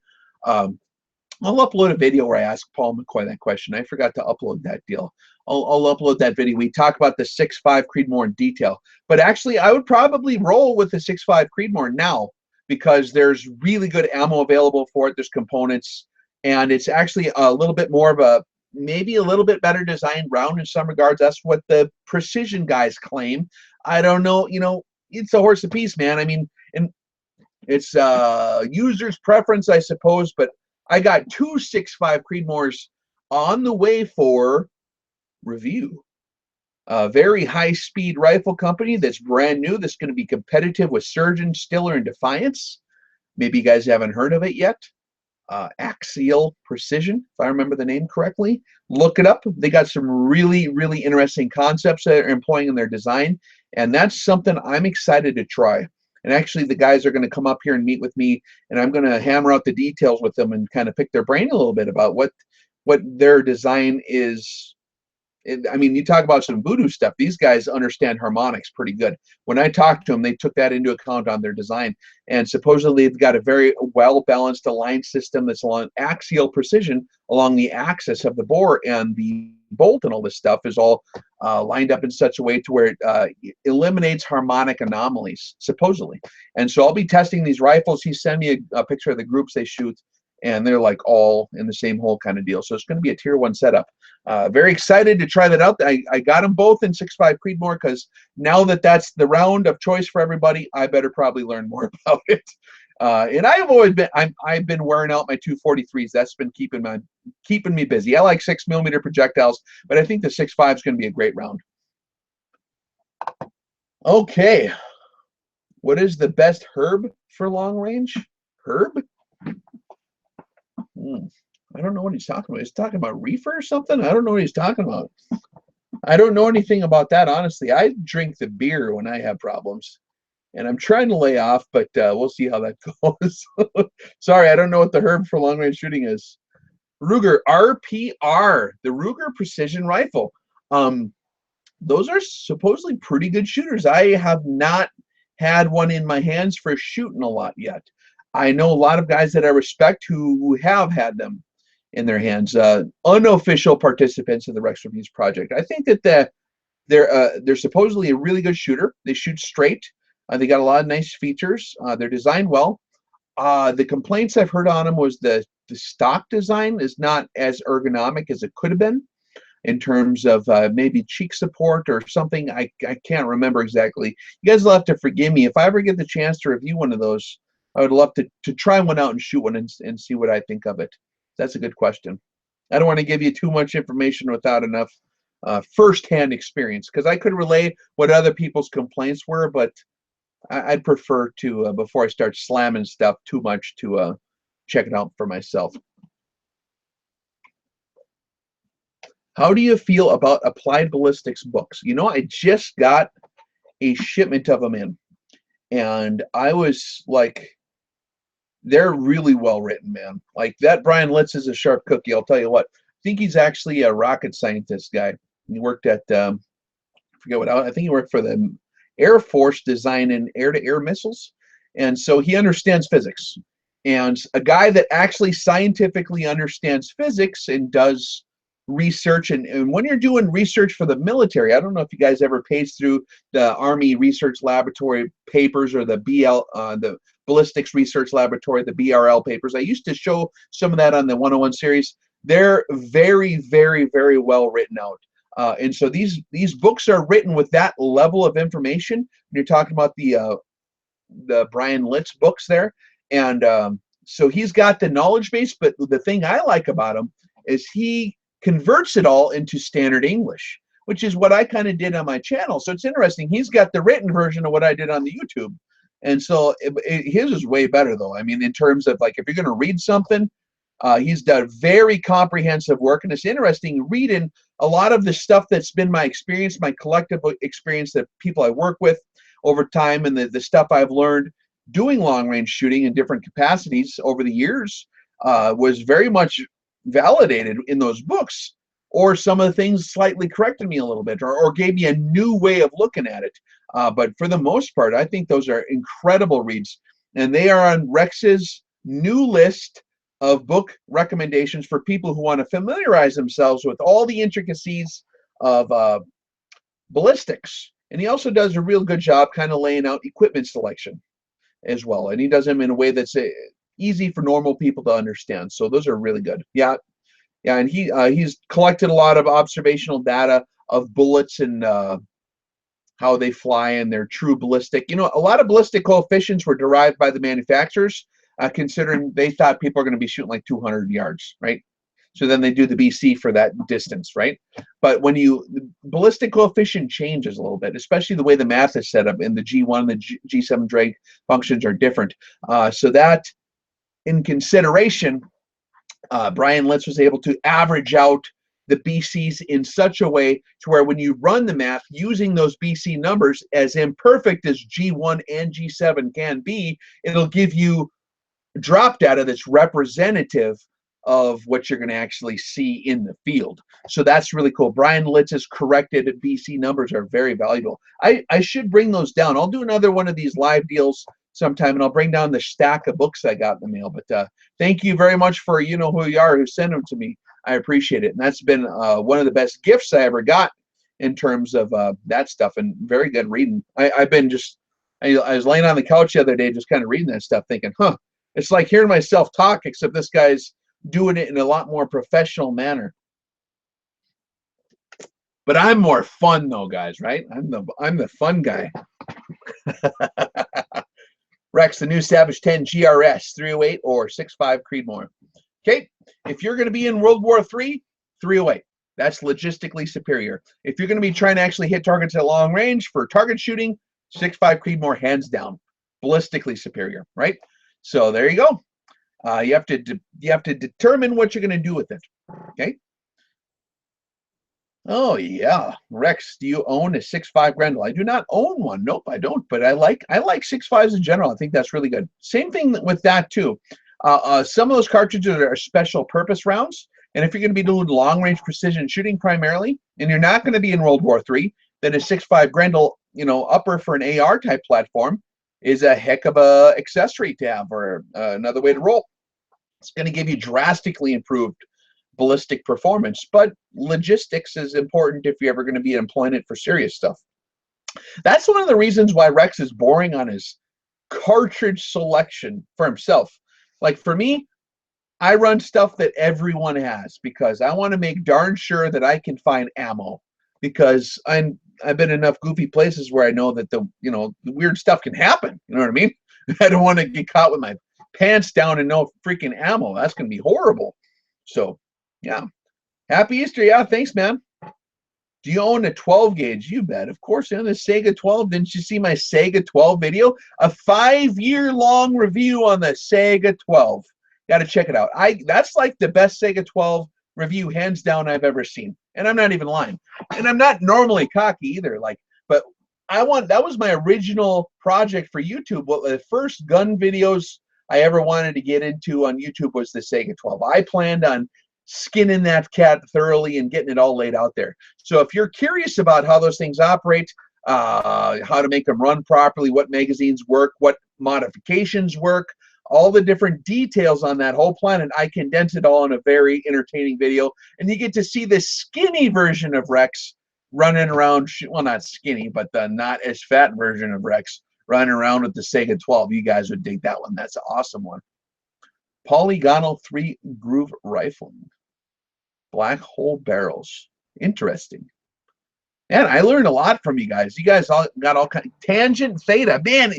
A: I'll upload a video where I ask Paul McCoy that question. I forgot to upload that deal. I'll upload that video. We talk about the 6.5 Creedmoor in detail. But actually, I would probably roll with the 6.5 Creedmoor now, because there's really good ammo available for it. There's components, and it's actually a little bit more of maybe a little bit better designed round in some regards. That's what the precision guys claim. I don't know. You know, it's a horse apiece, man. I mean, and it's user's preference, I suppose, but I got two 6.5 Creedmoors on the way for review. A very high-speed rifle company that's brand new, that's going to be competitive with Surgeon, Stiller, and Defiance. Maybe you guys haven't heard of it yet. Axial Precision, if I remember the name correctly. Look it up. They got some really, really interesting concepts that they're employing in their design, and that's something I'm excited to try. And actually, the guys are going to come up here and meet with me, and I'm going to hammer out the details with them and kind of pick their brain a little bit about what their design is I mean, you talk about some voodoo stuff. These guys understand harmonics pretty good. When I talked to them, they took that into account on their design. And supposedly they've got a very well-balanced aligned system that's along axial precision along the axis of the bore, and the bolt and all this stuff is all lined up in such a way to where it eliminates harmonic anomalies, supposedly. And so I'll be testing these rifles. He sent me a picture of the groups they shoot, and they're like all in the same hole kind of deal. So it's going to be a tier 1 setup. Very excited to try that out. I got them both in 6.5 Creedmoor, because now that that's the round of choice for everybody, I better probably learn more about it. And I've been wearing out my 243s. That's been keeping me busy. I like 6mm projectiles, but I think the 6.5 is going to be a great round. Okay, what is the best herb for long range? Herb? I don't know what he's talking about. He's talking about reefer or something? I don't know what he's talking about. I don't know anything about that, honestly. I drink the beer when I have problems, and I'm trying to lay off, but we'll see how that goes. Sorry, I don't know what the herb for long range shooting is. Ruger RPR, the Ruger Precision Rifle. Those are supposedly pretty good shooters. I have not had one in my hands for shooting a lot yet. I know a lot of guys that I respect who have had them in their hands. Unofficial participants in the Rex Reviews project. I think that they're supposedly a really good shooter. They shoot straight. They got a lot of nice features. They're designed well. The complaints I've heard on them was the stock design is not as ergonomic as it could have been, in terms of maybe cheek support or something. I can't remember exactly. You guys will have to forgive me. If I ever get the chance to review one of those, I would love to try one out and shoot one and see what I think of it. That's a good question. I don't want to give you too much information without enough first-hand experience, because I could relay what other people's complaints were, but I'd prefer to, before I start slamming stuff too much, to check it out for myself. How do you feel about Applied Ballistics books? You know, I just got a shipment of them in, and I was like, they're really well written, man. Like, that Brian Litz is a sharp cookie, I'll tell you what. I think he's actually a rocket scientist guy. He worked at, I forget what, I think he worked for the Air Force designing air-to-air missiles. And so he understands physics. And a guy that actually scientifically understands physics and does research, and when you're doing research for the military, I don't know if you guys ever paged through the Army Research Laboratory papers, or the the Ballistics Research Laboratory, the BRL papers. I used to show some of that on the 101 series. They're very, very, very well written out. And so these books are written with that level of information. When you're talking about the Brian Litz books there, and so he's got the knowledge base. But the thing I like about him is he converts it all into standard English, which is what I kind of did on my channel. So it's interesting. He's got the written version of what I did on the YouTube. And so his is way better, though. I mean, in terms of, like, if you're going to read something, he's done very comprehensive work. And it's interesting reading a lot of the stuff that's been my experience, my collective experience, that people I work with over time, and the stuff I've learned doing long-range shooting in different capacities over the years was very much validated in those books, or some of the things slightly corrected me a little bit, or gave me a new way of looking at it. But for the most part, I think those are incredible reads, and they are on Rex's new list of book recommendations for people who want to familiarize themselves with all the intricacies of ballistics. And he also does a real good job kind of laying out equipment selection as well, and he does them in a way that's easy for normal people to understand. So those are really good. Yeah, and he's collected a lot of observational data of bullets and how they fly and their true ballistic. You know, a lot of ballistic coefficients were derived by the manufacturers, considering they thought people are going to be shooting like 200 yards, right? So then they do the BC for that distance, right? But when the ballistic coefficient changes a little bit, especially the way the math is set up, and the G1 and the G7 drag functions are different. So that, in consideration, Brian Litz was able to average out the BCs in such a way to where when you run the math using those BC numbers, as imperfect as G1 and G7 can be, it'll give you drop data that's representative of what you're going to actually see in the field. So that's really cool. Brian Litz's corrected BC numbers are very valuable. I should bring those down. I'll do another one of these live deals sometime, and I'll bring down the stack of books I got in the mail. But thank you very much for you know who you are who sent them to me. I appreciate it. And that's been one of the best gifts I ever got in terms of that stuff, and very good reading. I've been just, I was laying on the couch the other day just kind of reading that stuff thinking, huh, it's like hearing myself talk, except this guy's doing it in a lot more professional manner. But I'm more fun though, guys, right? I'm the fun guy. Rex, the new Savage 10 GRS 308 or 6.5 Creedmoor. Okay, if you're going to be in World War III, 308. That's logistically superior. If you're going to be trying to actually hit targets at long range for target shooting, 6.5 Creedmoor hands down, ballistically superior, right? So there you go. You have to determine what you're going to do with it. Okay. Oh yeah, Rex, do you own a 6.5 Grendel? I do not own one. Nope, I don't. But I like 6.5s in general. I think that's really good. Same thing with that too. Some of those cartridges are special purpose rounds. And if you're going to be doing long-range precision shooting primarily, and you're not going to be in World War III, then a 6.5 Grendel, you know, upper for an AR type platform is a heck of a accessory to have, or another way to roll. It's going to give you drastically improved ballistic performance, but logistics is important if you're ever going to be employing it for serious stuff. That's one of the reasons why Rex is boring on his cartridge selection for himself. Like for me, I run stuff that everyone has because I want to make darn sure that I can find ammo, because I've been in enough goofy places where I know that the weird stuff can happen. You know what I mean? I don't want to get caught with my pants down and no freaking ammo. That's going to be horrible. So, yeah. Happy Easter. Yeah, thanks, man. Do you own a 12 gauge? You bet. Of course, in the Sega 12. Didn't you see my Sega 12 video? A 5-year-long review on the Sega 12. Got to check it out. That's like the best Sega 12 review, hands down, I've ever seen. And I'm not even lying. And I'm not normally cocky either. But that was my original project for YouTube. Well, the first gun videos I ever wanted to get into on YouTube was the Sega 12. I planned on skinning that cat thoroughly and getting it all laid out there. So if you're curious about how those things operate, how to make them run properly, what magazines work, what modifications work, all the different details on that whole planet, I condense it all in a very entertaining video. And you get to see the skinny version of Rex running around, well, not skinny, but the not as fat version of Rex running around with the Sega 12. You guys would dig that one. That's an awesome one. Polygonal 3-groove rifling. Black hole barrels. Interesting. And I learned a lot from you guys. You guys all got all kinds. Tangent Theta. Man,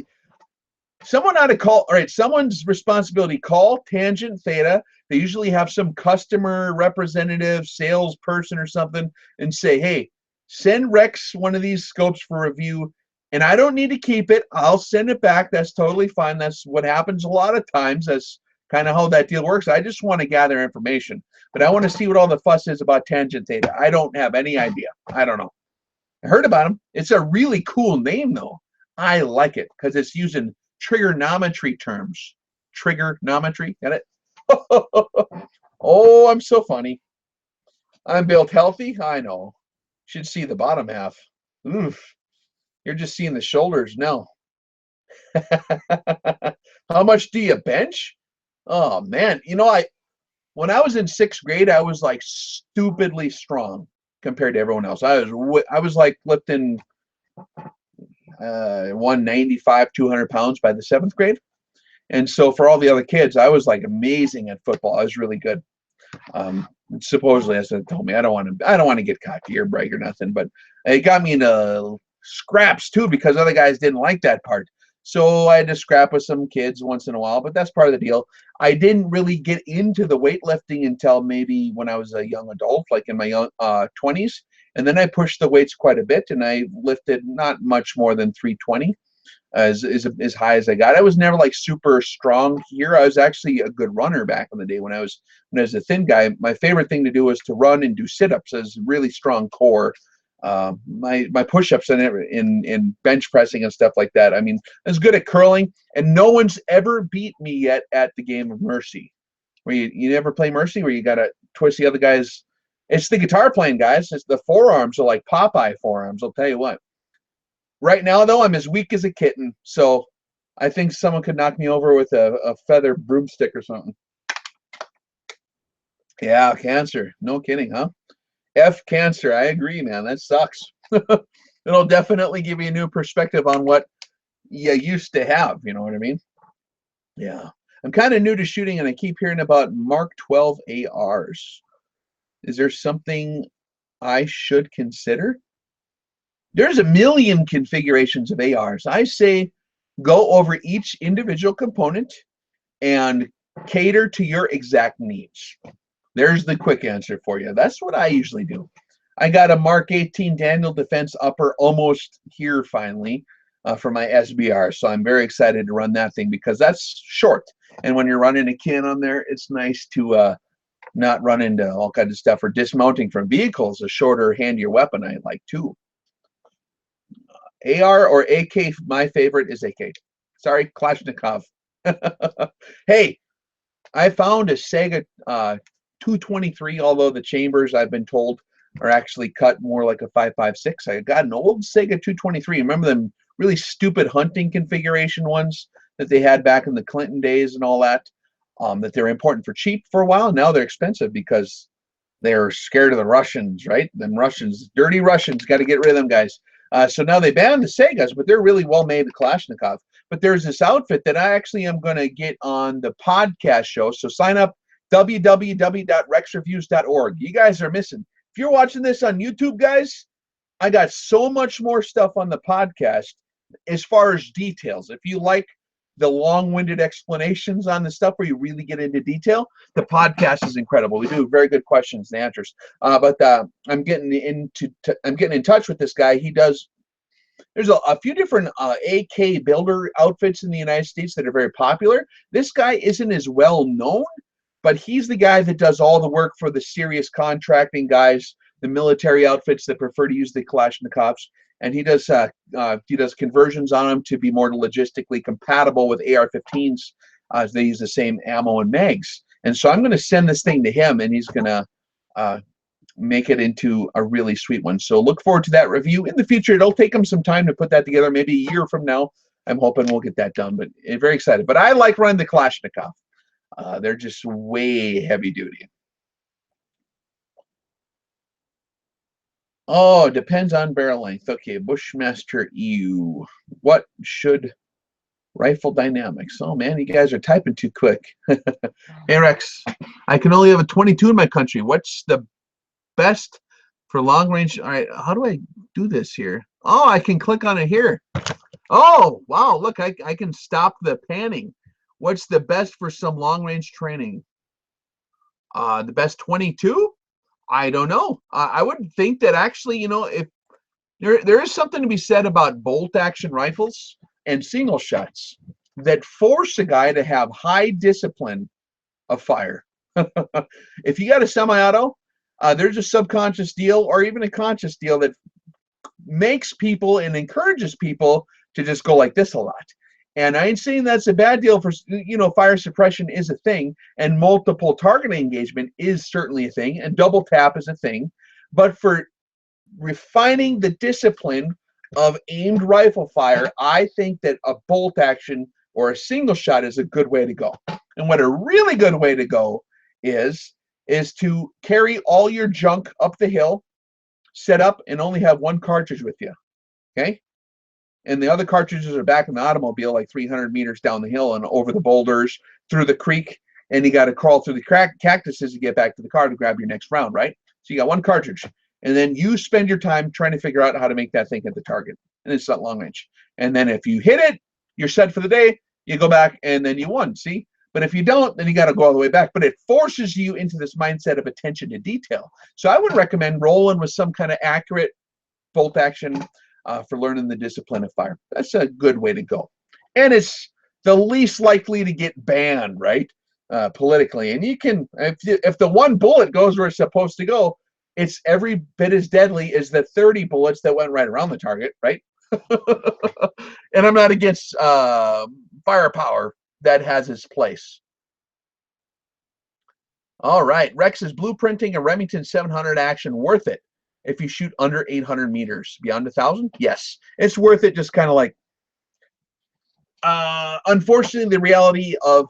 A: someone ought to call. All right, someone's responsibility. Call Tangent Theta. They usually have some customer representative, salesperson or something, and say, hey, send Rex one of these scopes for review. And I don't need to keep it. I'll send it back. That's totally fine. That's what happens a lot of times. That's kind of how that deal works. I just want to gather information. But I want to see what all the fuss is about Tangent Theta. I don't have any idea. I don't know. I heard about them. It's a really cool name, though. I like it because it's using trigonometry terms. Trigonometry, got it? Oh, I'm so funny. I'm built healthy. I know. Should see the bottom half. Oof. You're just seeing the shoulders now. How much do you bench? Oh man, when I was in 6th grade, I was like stupidly strong compared to everyone else. I was like lifting 195, 200 pounds by the 7th grade. And so for all the other kids, I was like amazing at football. I was really good. Supposedly, as they told me, I don't want to get cocky or brag or nothing, but it got me into scraps too because other guys didn't like that part. So I had to scrap with some kids once in a while, but that's part of the deal. I didn't really get into the weightlifting until maybe when I was a young adult, like in my young 20s. And then I pushed the weights quite a bit, and I lifted not much more than 320 as high as I got. I was never like super strong here. I was actually a good runner back in the day when I was a thin guy. My favorite thing to do was to run and do sit-ups as really strong core. My push-ups in bench pressing and stuff like that. I mean, I was good at curling, and no one's ever beat me yet at the game of mercy. where you never play Mercy, where you gotta twist the other guy's. It's the guitar playing, guys. It's the forearms are like Popeye forearms. I'll tell you what. Right now, though, I'm as weak as a kitten, so I think someone could knock me over with a feather broomstick or something. Yeah, cancer. No kidding, huh? F cancer. I agree, man. That sucks. It'll definitely give you a new perspective on what you used to have. You know what I mean? Yeah. I'm kind of new to shooting, and I keep hearing about Mark 12 ARs. Is there something I should consider? There's a million configurations of ARs. I say go over each individual component and cater to your exact needs. There's the quick answer for you. That's what I usually do. I got a Mark 18 Daniel Defense upper almost here finally for my SBR. So I'm very excited to run that thing because that's short. And when you're running a can on there, it's nice to not run into all kinds of stuff. Or dismounting from vehicles, a shorter, handier weapon I like too. AR or AK, my favorite is AK. Sorry, Kalashnikov. Hey, I found a Sega 223, although the chambers, I've been told, are actually cut more like a 5.56. I got an old Sega 223. Remember them really stupid hunting configuration ones that they had back in the Clinton days and all that? That they're important for cheap for a while. Now they're expensive because they're scared of the Russians, right? Them Russians, dirty Russians, got to get rid of them guys. So now they banned the Segas, but they're really well made, the Kalashnikov. But there's this outfit that I actually am going to get on the podcast show. So sign up, www.rexreviews.org. You guys are missing. If you're watching this on YouTube, guys, I got so much more stuff on the podcast as far as details. If you like the long-winded explanations on the stuff where you really get into detail, the podcast is incredible. We do very good questions and answers. But I'm getting in touch with this guy. He does. There's a few different AK builder outfits in the United States that are very popular. This guy isn't as well known, but he's the guy that does all the work for the serious contracting guys, the military outfits that prefer to use the Kalashnikovs. And he does conversions on them to be more logistically compatible with AR-15s, as they use the same ammo and mags. And so I'm going to send this thing to him, and he's going to make it into a really sweet one. So look forward to that review in the future. It'll take him some time to put that together, maybe a year from now. I'm hoping we'll get that done, but very excited. But I like running the Kalashnikov. They're just way heavy duty. Oh, depends on barrel length. Okay, Bushmaster EU. What should rifle dynamics? Oh man, you guys are typing too quick. Hey Rex, I can only have a 22 in my country. What's the best for long range? All right, how do I do this here? Oh, I can click on it here. Oh, wow, look, I can stop the panning. What's the best for some long range training? The best 22? I don't know. I would think that actually, if there is something to be said about bolt action rifles and single shots that force a guy to have high discipline of fire. If you got a semi-auto, there's a subconscious deal or even a conscious deal that makes people and encourages people to just go like this a lot. And I ain't saying that's a bad deal for, fire suppression is a thing, and multiple targeting engagement is certainly a thing, and double tap is a thing. But for refining the discipline of aimed rifle fire, I think that a bolt action or a single shot is a good way to go. And what a really good way to go is to carry all your junk up the hill, set up, and only have one cartridge with you. Okay? And the other cartridges are back in the automobile, like 300 meters down the hill and over the boulders, through the creek, and you got to crawl through the cactuses to get back to the car to grab your next round, right? So you got one cartridge, and then you spend your time trying to figure out how to make that thing hit the target, and it's not long range. And then if you hit it, you're set for the day. You go back, and then you won. See? But if you don't, then you got to go all the way back. But it forces you into this mindset of attention to detail. So I would recommend rolling with some kind of accurate bolt action for learning the discipline of fire. That's a good way to go. And it's the least likely to get banned, right? Politically. And you can, if the one bullet goes where it's supposed to go, it's every bit as deadly as the 30 bullets that went right around the target, right? And I'm not against firepower. That has its place. All right, Rex, is blueprinting a Remington 700 action worth it if you shoot under 800 meters? Beyond 1,000? Yes, it's worth it. Just kind of like, unfortunately, the reality of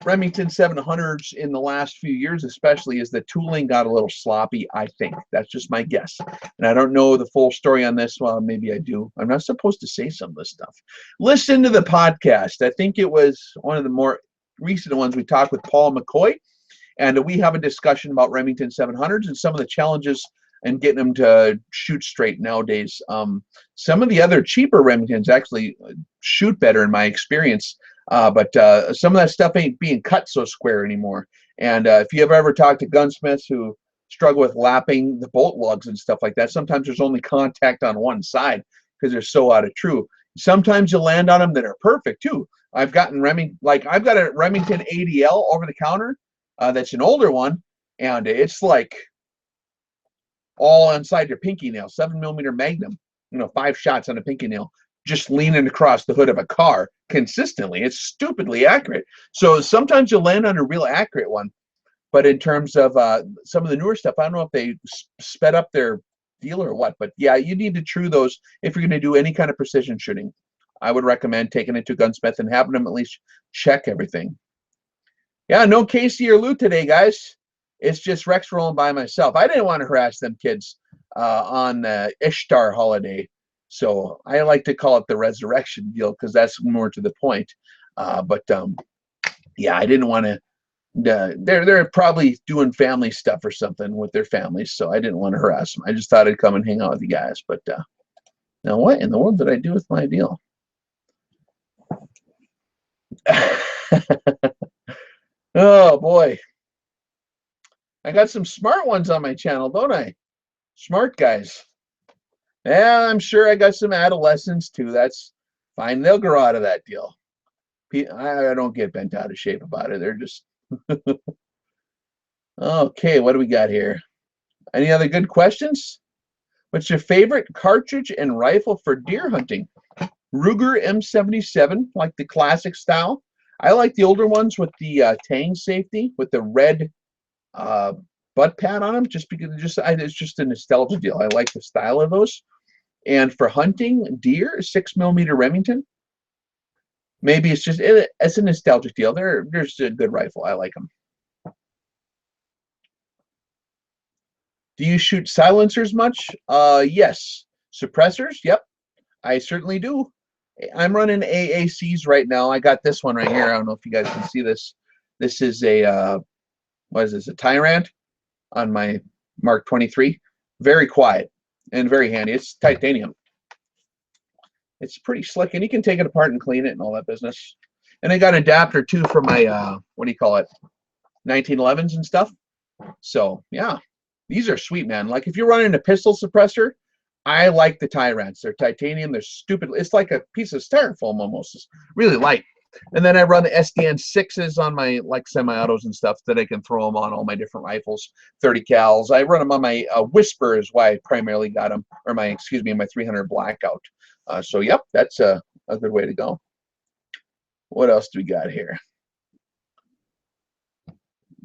A: Remington 700s in the last few years, especially, is the tooling got a little sloppy. I think that's just my guess, and I don't know the full story on this. Well, maybe I do. I'm not supposed to say some of this stuff. Listen to the podcast. I think it was one of the more recent ones. We talked with Paul McCoy, and we have a discussion about Remington 700s and some of the challenges in getting them to shoot straight nowadays. Some of the other cheaper Remingtons actually shoot better in my experience, but some of that stuff ain't being cut so square anymore. And if you have ever talked to gunsmiths who struggle with lapping the bolt lugs and stuff like that, sometimes there's only contact on one side because they're so out of true. Sometimes you land on them that are perfect too. I've got a Remington ADL over the counter. That's an older one, and it's like all inside your pinky nail, 7mm Magnum, 5 shots on a pinky nail, just leaning across the hood of a car consistently. It's stupidly accurate. So sometimes you'll land on a real accurate one, but in terms of some of the newer stuff, I don't know if they sped up their deal or what, but yeah, you need to true those if you're going to do any kind of precision shooting. I would recommend taking it to a gunsmith and having them at least check everything. Yeah, no Casey or Lou today, guys. It's just Rex rolling by myself. I didn't want to harass them kids on the Ishtar holiday, so I like to call it the resurrection deal because that's more to the point. Yeah, I didn't want to. They're probably doing family stuff or something with their families, so I didn't want to harass them. I just thought I'd come and hang out with you guys. But now, what in the world did I do with my deal? Oh boy. I got some smart ones on my channel, don't I? Smart guys. Yeah, I'm sure I got some adolescents too. That's fine. They'll grow out of that deal. I don't get bent out of shape about it. They're just okay. What do we got here? Any other good questions? What's your favorite cartridge and rifle for deer hunting? Ruger M77, like the classic style. I like the older ones with the tang safety with the red butt pad on them, just because it's just a nostalgia deal. I like the style of those. And for hunting deer, 6mm Remington. Maybe it's a nostalgic deal. There's a good rifle. I like them. Do you shoot silencers much? Yes. Suppressors? Yep. I certainly do. I'm running AACs right now. I got this one right here. I don't know if you guys can see this. This is a what is this? A Tyrant on my Mark 23. Very quiet and very handy. It's titanium. It's pretty slick, and you can take it apart and clean it and all that business. And I got an adapter too for my what do you call it, 1911s and stuff. So yeah, these are sweet, man. Like if you're running a pistol suppressor, I like the Tyrants. They're titanium. They're stupid. It's like a piece of styrofoam almost. It's really light. And then I run the SDN 6s on my like semi-autos and stuff that I can throw them on all my different rifles, 30 cals. I run them on my Whisper is why I primarily got them, or my 300 Blackout. So yep, that's a good way to go. What else do we got here?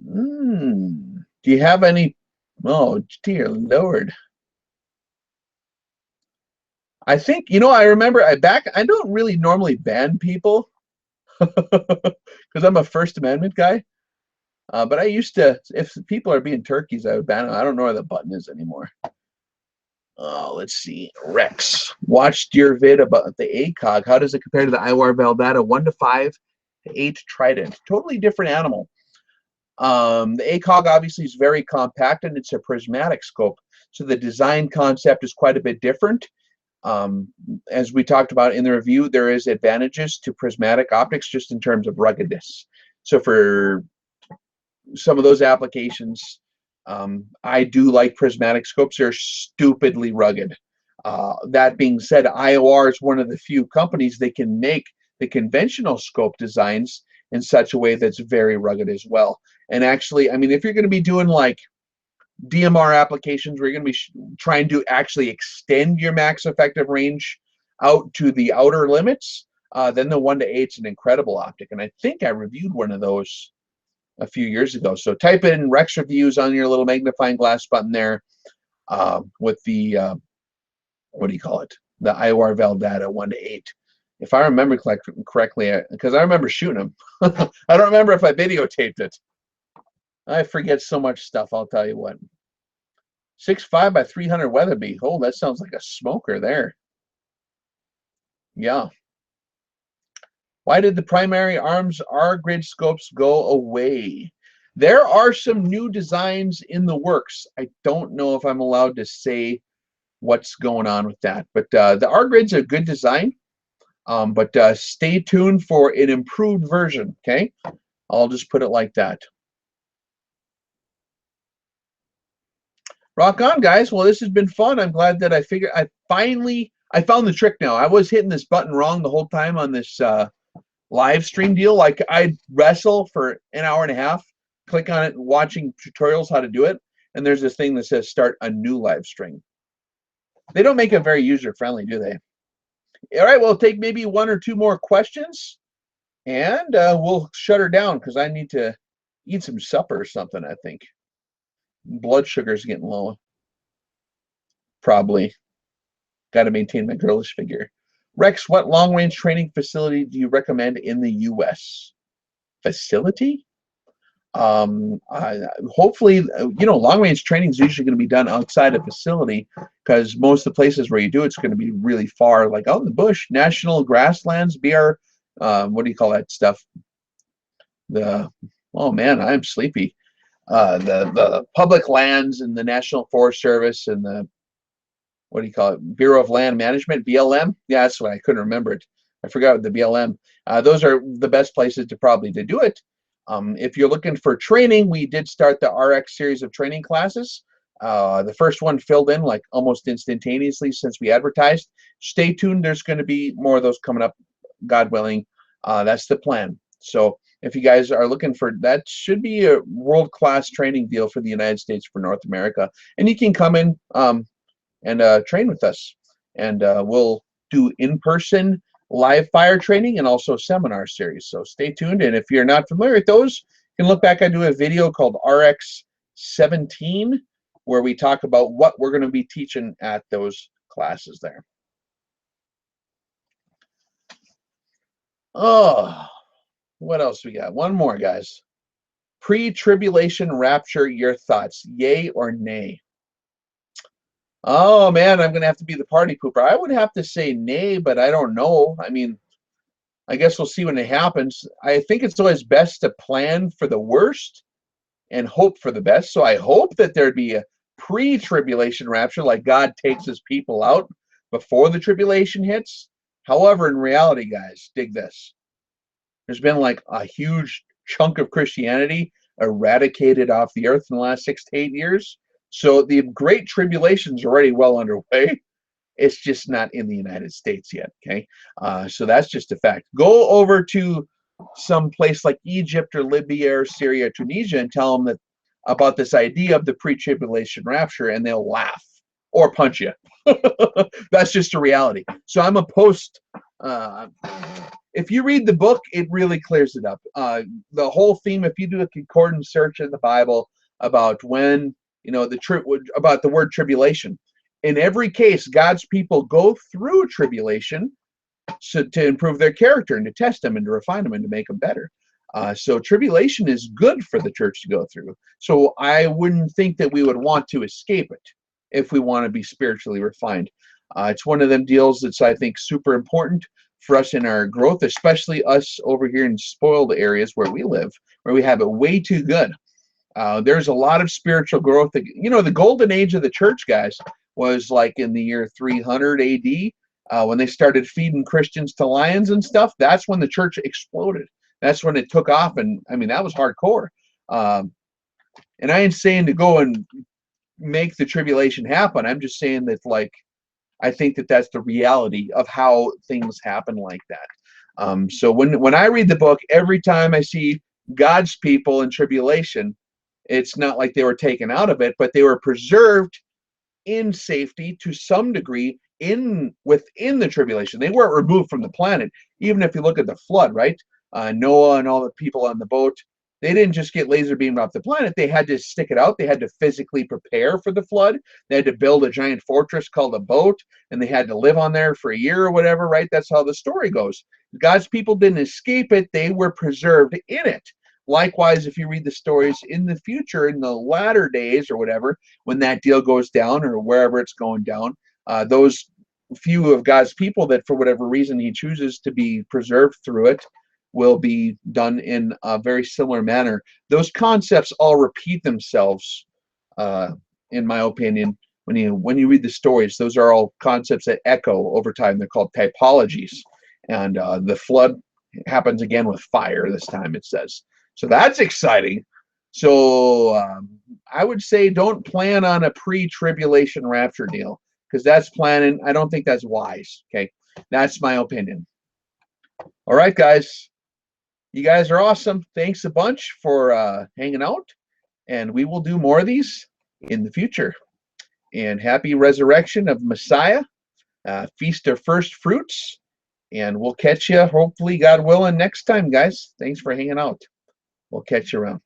A: Do you have any? Oh dear Lord. I think, I remember I don't really normally ban people because I'm a First Amendment guy. But I used to, if people are being turkeys, I would ban them. I don't know where the button is anymore. Oh, let's see. Rex, watched your vid about the ACOG. How does it compare to the IWAR Veldata 1-5 to 8 Trident? Totally different animal. The ACOG obviously is very compact and it's a prismatic scope. So the design concept is quite a bit different. As we talked about in the review, there is advantages to prismatic optics just in terms of ruggedness. So for some of those applications, I do like prismatic scopes. They're stupidly rugged. That being said, IOR is one of the few companies that can make the conventional scope designs in such a way that's very rugged as well. And actually, I mean, if you're going to be doing like DMR applications where you're going to be trying to actually extend your max effective range out to the outer limits, then the 1-8 is an incredible optic. And I think I reviewed one of those a few years ago. So type in Rex reviews on your little magnifying glass button there with the, what do you call it? The IOR val data 1 to 8. If I remember correctly, because I remember shooting them. I don't remember if I videotaped it. I forget so much stuff, I'll tell you what. 6.5 by 300 Weatherby. Oh, that sounds like a smoker there. Yeah. Why did the primary arms R grid scopes go away? There are some new designs in the works. I don't know if I'm allowed to say what's going on with that, but the R grid's a good design. But stay tuned for an improved version. Okay, I'll just put it like that. Rock on, guys. Well, this has been fun. I'm glad that I found the trick now. I was hitting this button wrong the whole time on this live stream deal. Like I'd wrestle for an hour and a half, click on it, watching tutorials how to do it, and there's this thing that says start a new live stream. They don't make it very user friendly, do they? All right, we'll take maybe 1 or 2 more questions, and we'll shut her down because I need to eat some supper or something. I think blood sugar's getting low. Probably got to maintain my girlish figure. Rex, what long-range training facility do you recommend in the U.S.? Facility? Hopefully, you know, long-range training is usually going to be done outside a facility because most of the places where you do it's going to be really far, like out in the bush, national grasslands, BR, what do you call that stuff? Oh man, I'm sleepy. The public lands and the National Forest Service and the, what do you call it? Bureau of Land Management, BLM. Yeah, that's what I couldn't remember it. I forgot the BLM. Those are the best places to probably to do it. If you're looking for training, we did start the RX series of training classes. The first one filled in like almost instantaneously since we advertised. Stay tuned. There's going to be more of those coming up, God willing. That's the plan. So if you guys are looking for that, should be a world-class training deal for the United States, for North America, and you can come in and train with us, and we'll do in-person live fire training and also seminar series. So stay tuned, and if you're not familiar with those, you can look back. I do a video called RX 17 where we talk about what we're going to be teaching at those classes there. Oh, what else we got? One more, guys. Pre-tribulation rapture, your thoughts, yay or nay? Oh man, I'm gonna have to be the party pooper. I would have to say nay, but I don't know. I mean, I guess we'll see when it happens. I think it's always best to plan for the worst and hope for the best. So I hope that there'd be a pre-tribulation rapture, like God takes his people out before the tribulation hits. However, in reality, guys, dig this. There's been like a huge chunk of Christianity eradicated off the earth in the last 6 to 8 years. So the Great Tribulation is already well underway. It's just not in the United States yet, okay? So that's just a fact. Go over to some place like Egypt or Libya or Syria or Tunisia and tell them that about this idea of the pre-tribulation rapture, and they'll laugh or punch you. That's just a reality. So I'm a post. If you read the book, it really clears it up. The whole theme, if you do a concordance search in the Bible about when, you know, about the word tribulation, in every case, God's people go through tribulation to improve their character and to test them and to refine them and to make them better. So tribulation is good for the church to go through. So I wouldn't think that we would want to escape it if we want to be spiritually refined. It's one of them deals that's, I think, super important for us in our growth, especially us over here in spoiled areas where we live, where we have it way too good. There's a lot of spiritual growth. You know, the golden age of the church, guys, was like in the year 300 AD, when they started feeding Christians to lions and stuff. That's when the church exploded. That's when it took off, and I mean, that was hardcore. And I ain't saying to go and make the tribulation happen. I'm just saying that, like, I think that that's the reality of how things happen like that. So when I read the book, every time I see God's people in tribulation, it's not like they were taken out of it, but they were preserved in safety to some degree within the tribulation. They weren't removed from the planet. Even if you look at the flood, right? Noah and all the people on the boat, They didn't just get laser beamed off the planet. They had to stick it out. They had to physically prepare for the flood. They had to build a giant fortress called a boat, and they had to live on there for a year or whatever, right? That's how the story goes. God's people didn't escape it. They were preserved in it. Likewise, if you read the stories in the future, in the latter days or whatever, when that deal goes down or wherever it's going down, those few of God's people that for whatever reason he chooses to be preserved through it will be done in a very similar manner. Those concepts all repeat themselves, in my opinion. When you read the stories, those are all concepts that echo over time. They're called typologies. And the flood happens again with fire this time, it says. So that's exciting. So I would say don't plan on a pre-tribulation rapture deal, because that's planning. I don't think that's wise. Okay, that's my opinion. All right, guys. You guys are awesome. Thanks a bunch for hanging out, and we will do more of these in the future. And happy resurrection of Messiah, feast of first fruits, and we'll catch you, hopefully, God willing, next time, guys. Thanks for hanging out. We'll catch you around.